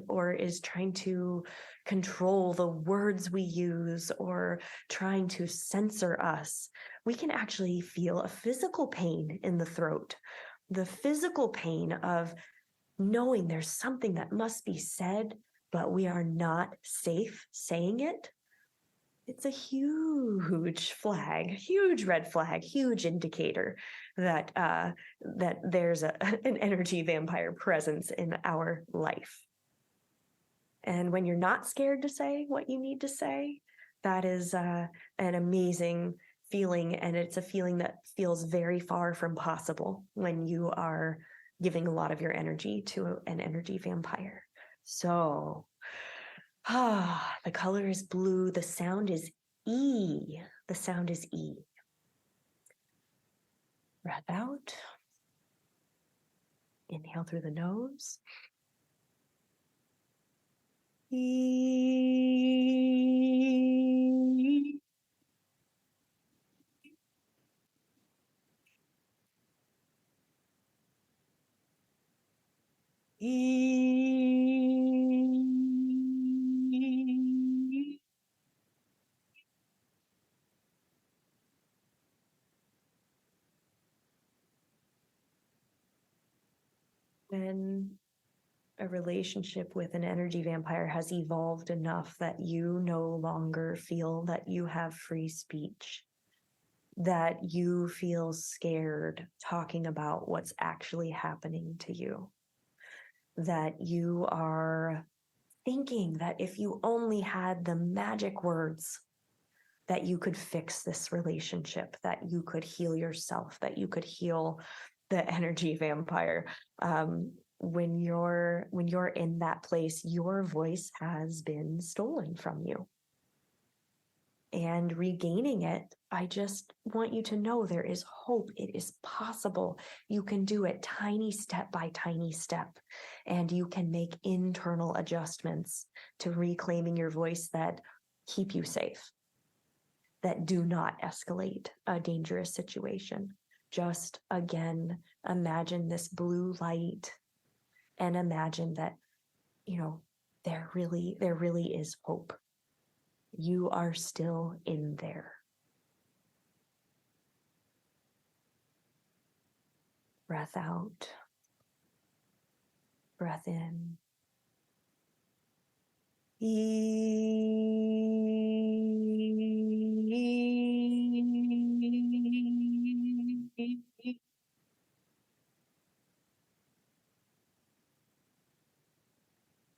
or is trying to control the words we use or trying to censor us, we can actually feel a physical pain in the throat. The physical pain of knowing there's something that must be said, but we are not safe saying it. It's a huge flag, huge red flag, huge indicator that that there's an energy vampire presence in our life. And when you're not scared to say what you need to say, that is an amazing feeling, and it's a feeling that feels very far from possible when you are giving a lot of your energy to an energy vampire. So the color is blue. The sound is E. The sound is E. Breath out. Inhale through the nose. E. when a relationship with an energy vampire has evolved enough that you no longer feel that you have free speech, that you feel scared talking about what's actually happening to you, that you are thinking that if you only had the magic words, that you could fix this relationship, that you could heal yourself, that you could heal the energy vampire. When you're in that place, your voice has been stolen from you. And regaining it, I just want you to know there is hope. It is possible. You can do it tiny step by tiny step, and you can make internal adjustments to reclaiming your voice that keep you safe, that do not escalate a dangerous situation. Just again, imagine this blue light and imagine that, there really is hope. You are still in there. Breath out. Breath in.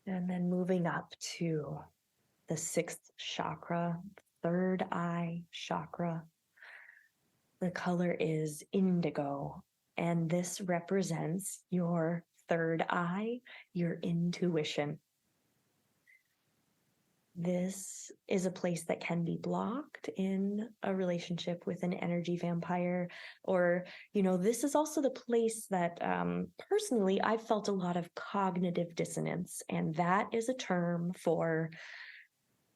And then moving up to the 6th chakra, third eye chakra. The color is indigo, and this represents your third eye, your intuition. This is a place that can be blocked in a relationship with an energy vampire, or, this is also the place that personally I've felt a lot of cognitive dissonance, and that is a term for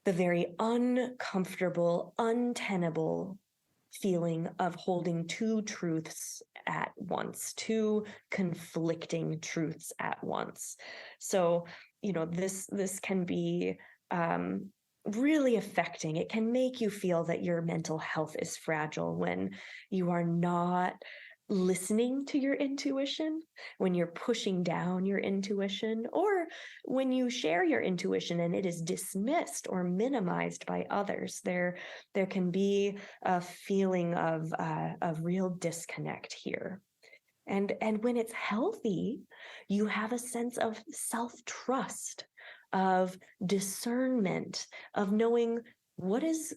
the very uncomfortable, untenable feeling of holding two truths at once, two conflicting truths at once. So, this can be really affecting. It can make you feel that your mental health is fragile when you are not listening to your intuition, when you're pushing down your intuition, or when you share your intuition and it is dismissed or minimized by others. There can be a feeling of real disconnect here. And when it's healthy, you have a sense of self-trust, of discernment, of knowing what is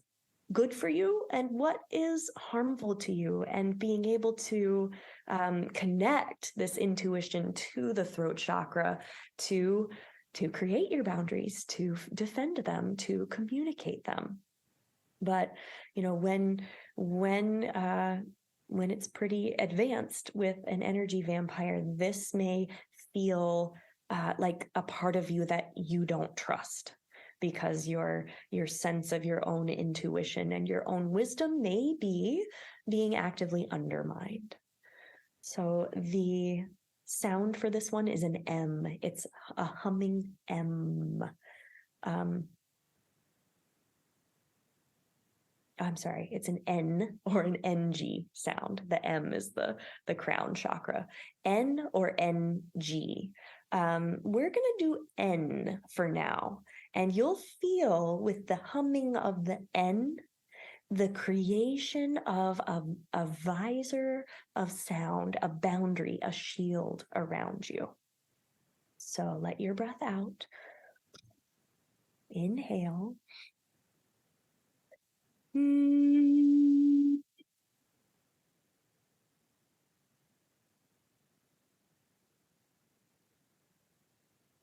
good for you and what is harmful to you, and being able to connect this intuition to the throat chakra to create your boundaries, to defend them, to communicate them. But when it's pretty advanced with an energy vampire, this may feel like a part of you that you don't trust, because your sense of your own intuition and your own wisdom may be being actively undermined. So the sound for this one is an M. It's a humming M. I'm sorry, it's an N or an NG sound. The M is the crown chakra. N or NG. We're going to do N for now. And you'll feel with the humming of the N, the creation of a visor of sound, a boundary, a shield around you. So let your breath out. Inhale.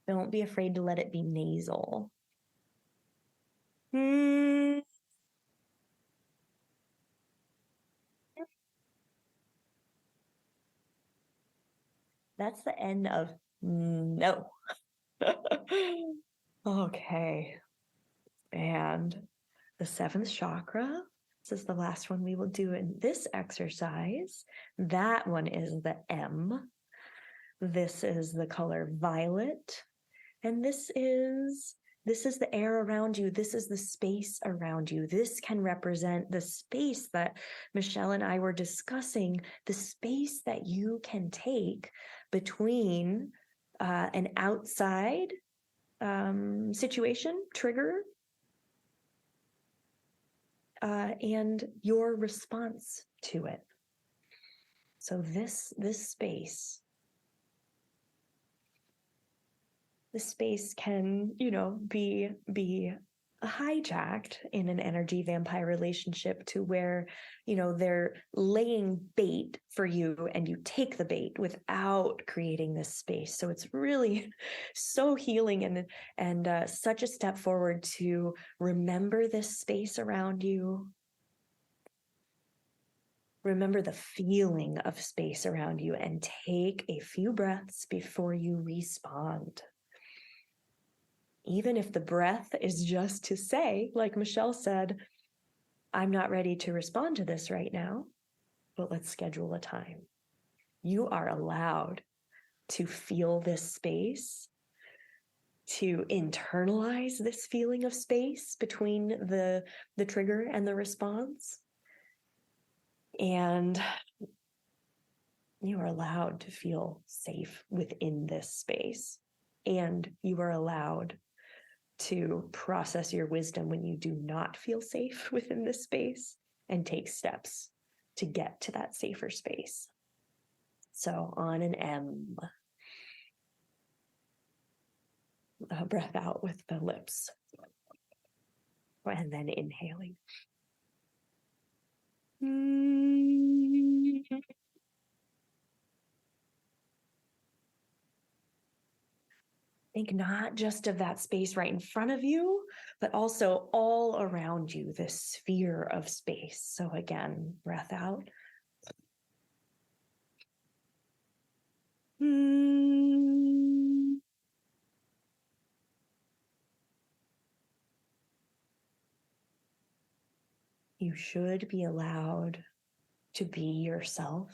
Don't be afraid to let it be nasal. That's the end of no. Okay. And the 7th chakra, this is the last one we will do in this exercise. That one is the M. This is the color violet. And this is the air around you. This is the space around you. This can represent the space that Michelle and I were discussing, the space that you can take between an outside situation, trigger, and your response to it. So this space can, be hijacked in an energy vampire relationship to where, they're laying bait for you and you take the bait without creating this space. So it's really so healing and such a step forward to remember this space around you. Remember the feeling of space around you and take a few breaths before you respond. Even if the breath is just to say, like Michelle said, I'm not ready to respond to this right now, but let's schedule a time. You are allowed to feel this space, to internalize this feeling of space between the trigger and the response. And you are allowed to feel safe within this space. And you are allowed to process your wisdom when you do not feel safe within this space and take steps to get to that safer space. So on an M, breath out with the lips, and then inhaling. Think not just of that space right in front of you, but also all around you, this sphere of space. So again, breath out. You should be allowed to be yourself,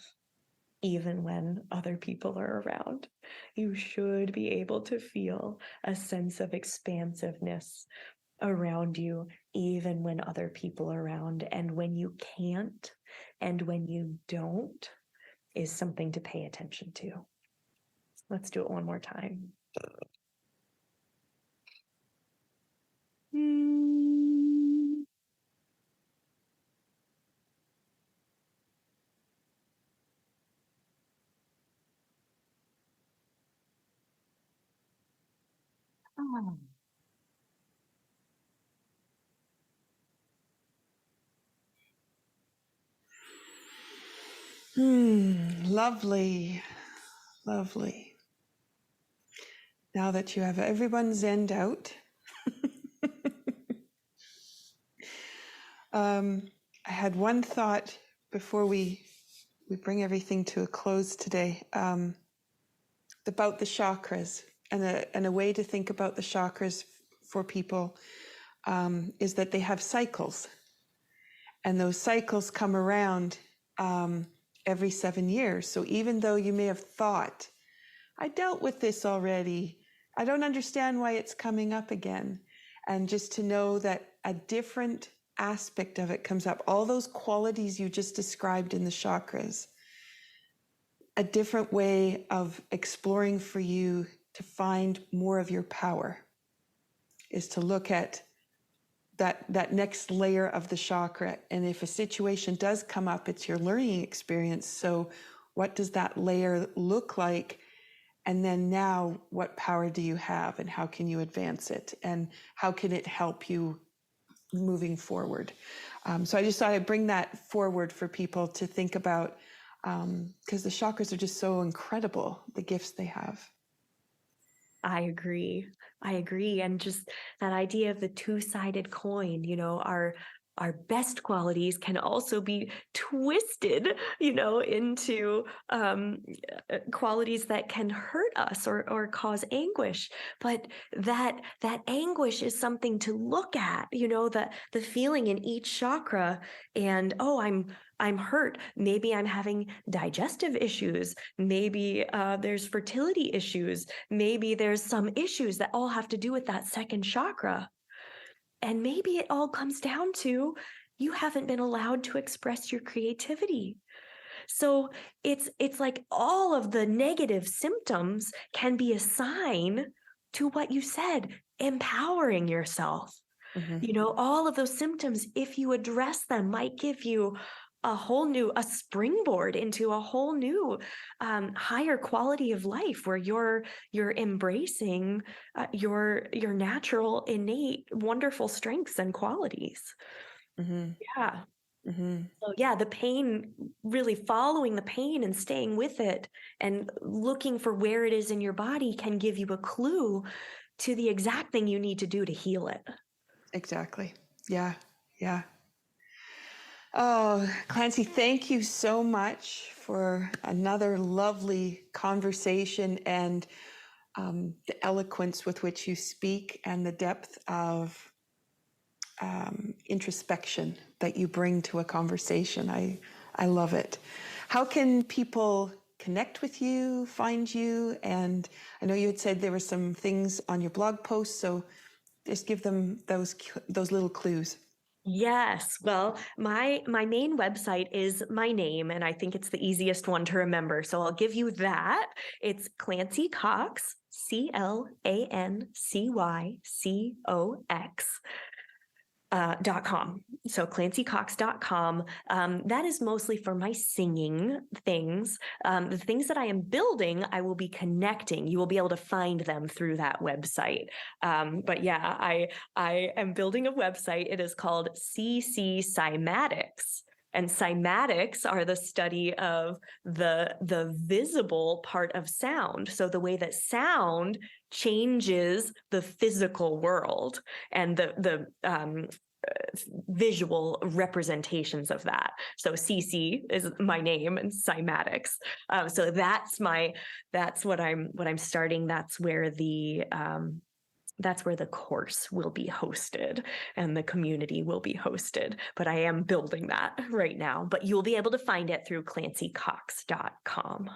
even when other people are around. You should be able to feel a sense of expansiveness around you, even when other people are around. And when you can't, and when you don't, is something to pay attention to. Let's do it one more time. Lovely, lovely. Now that you have everyone zenned out, I had one thought before we bring everything to a close today, about the chakras, and a way to think about the chakras for people is that they have cycles, and those cycles come around every 7 years. So even though you may have thought, I dealt with this already, I don't understand why it's coming up again, and just to know that a different aspect of it comes up, all those qualities you just described in the chakras, a different way of exploring for you to find more of your power is to look at that next layer of the chakra. And if a situation does come up, it's your learning experience. So what does that layer look like? And then now, what power do you have, and how can you advance it? And how can it help you moving forward? So I just thought I'd bring that forward for people to think about, because the chakras are just so incredible, the gifts they have. I agree. And just that idea of the two-sided coin, our best qualities can also be twisted, into qualities that can hurt us or cause anguish. But that anguish is something to look at, the feeling in each chakra. And I'm hurt. Maybe I'm having digestive issues. Maybe there's fertility issues. Maybe there's some issues that all have to do with that second chakra. And maybe it all comes down to you haven't been allowed to express your creativity. So it's like all of the negative symptoms can be a sign to what you said, empowering yourself. All of those symptoms, if you address them, might give you a springboard into a whole new higher quality of life, where you're embracing your natural, innate, wonderful strengths and qualities. Yeah. So yeah, the pain, really following the pain and staying with it and looking for where it is in your body can give you a clue to the exact thing you need to do to heal it. Exactly. Yeah. Yeah. Oh, Clancy, thank you so much for another lovely conversation, and the eloquence with which you speak and the depth of introspection that you bring to a conversation. I love it. How can people connect with you, find you? And I know you had said there were some things on your blog post, so just give them those little clues. Yes. Well, my main website is my name, and I think it's the easiest one to remember. So I'll give you that. It's Clancy Cox, ClancyCox. .com. So clancycox.com. That is mostly for my singing things. The things that I am building, I will be connecting. You will be able to find them through that website. But yeah, I am building a website. It is called CC Cymatics. And cymatics are the study of the visible part of sound. So the way that sound changes the physical world and the visual representations of that. So CC is my name, and cymatics. So that's what I'm starting. That's where the course will be hosted and the community will be hosted. But I am building that right now. But you'll be able to find it through clancycox.com.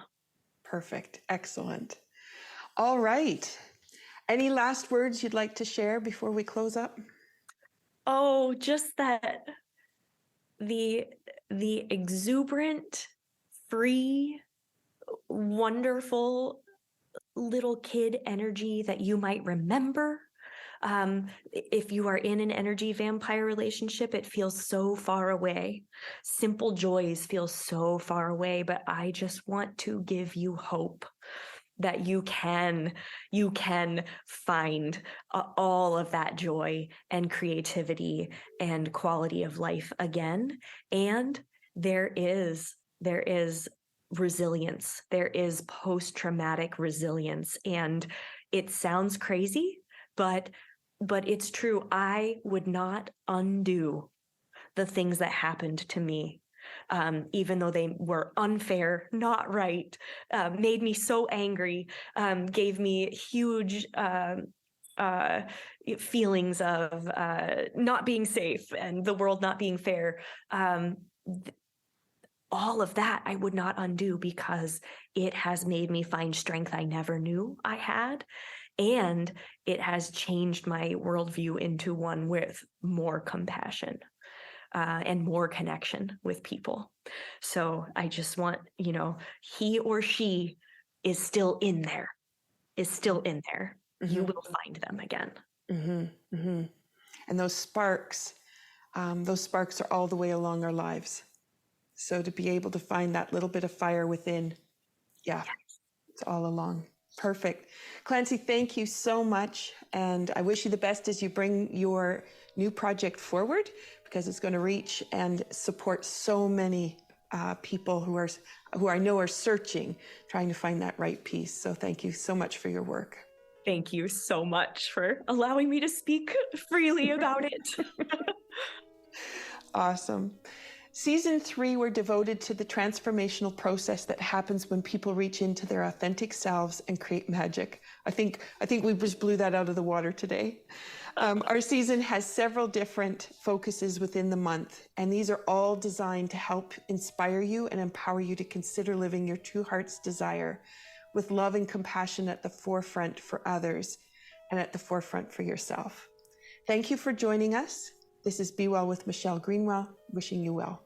Perfect. Excellent. All right. Any last words you'd like to share before we close up? Oh, just that the exuberant, free, wonderful little kid energy that you might remember. If you are in an energy vampire relationship, it feels so far away. Simple joys feel so far away, but I just want to give you hope that you can find all of that joy and creativity and quality of life again. And there is resilience. There is post-traumatic resilience. And it sounds crazy, but it's true. I would not undo the things that happened to me. Even though they were unfair, not right, made me so angry, gave me huge feelings of not being safe and the world not being fair. All of that I would not undo, because it has made me find strength I never knew I had. And it has changed my worldview into one with more compassion. And more connection with people. So I just want, he or she is still in there. Mm-hmm. You will find them again. Mm-hmm. Mm-hmm. And those sparks are all the way along our lives. So to be able to find that little bit of fire within, yes. It's all along. Perfect. Clancy, thank you so much. And I wish you the best as you bring your new project forward, because it's going to reach and support so many people who I know are searching, trying to find that right piece. So thank you so much for your work. Thank you so much for allowing me to speak freely about it. Awesome. Season 3, we're devoted to the transformational process that happens when people reach into their authentic selves and create magic. I think we just blew that out of the water today. Our season has several different focuses within the month, and these are all designed to help inspire you and empower you to consider living your true heart's desire with love and compassion at the forefront for others and at the forefront for yourself. Thank you for joining us. This is Be Well with Michelle Greenwell, wishing you well.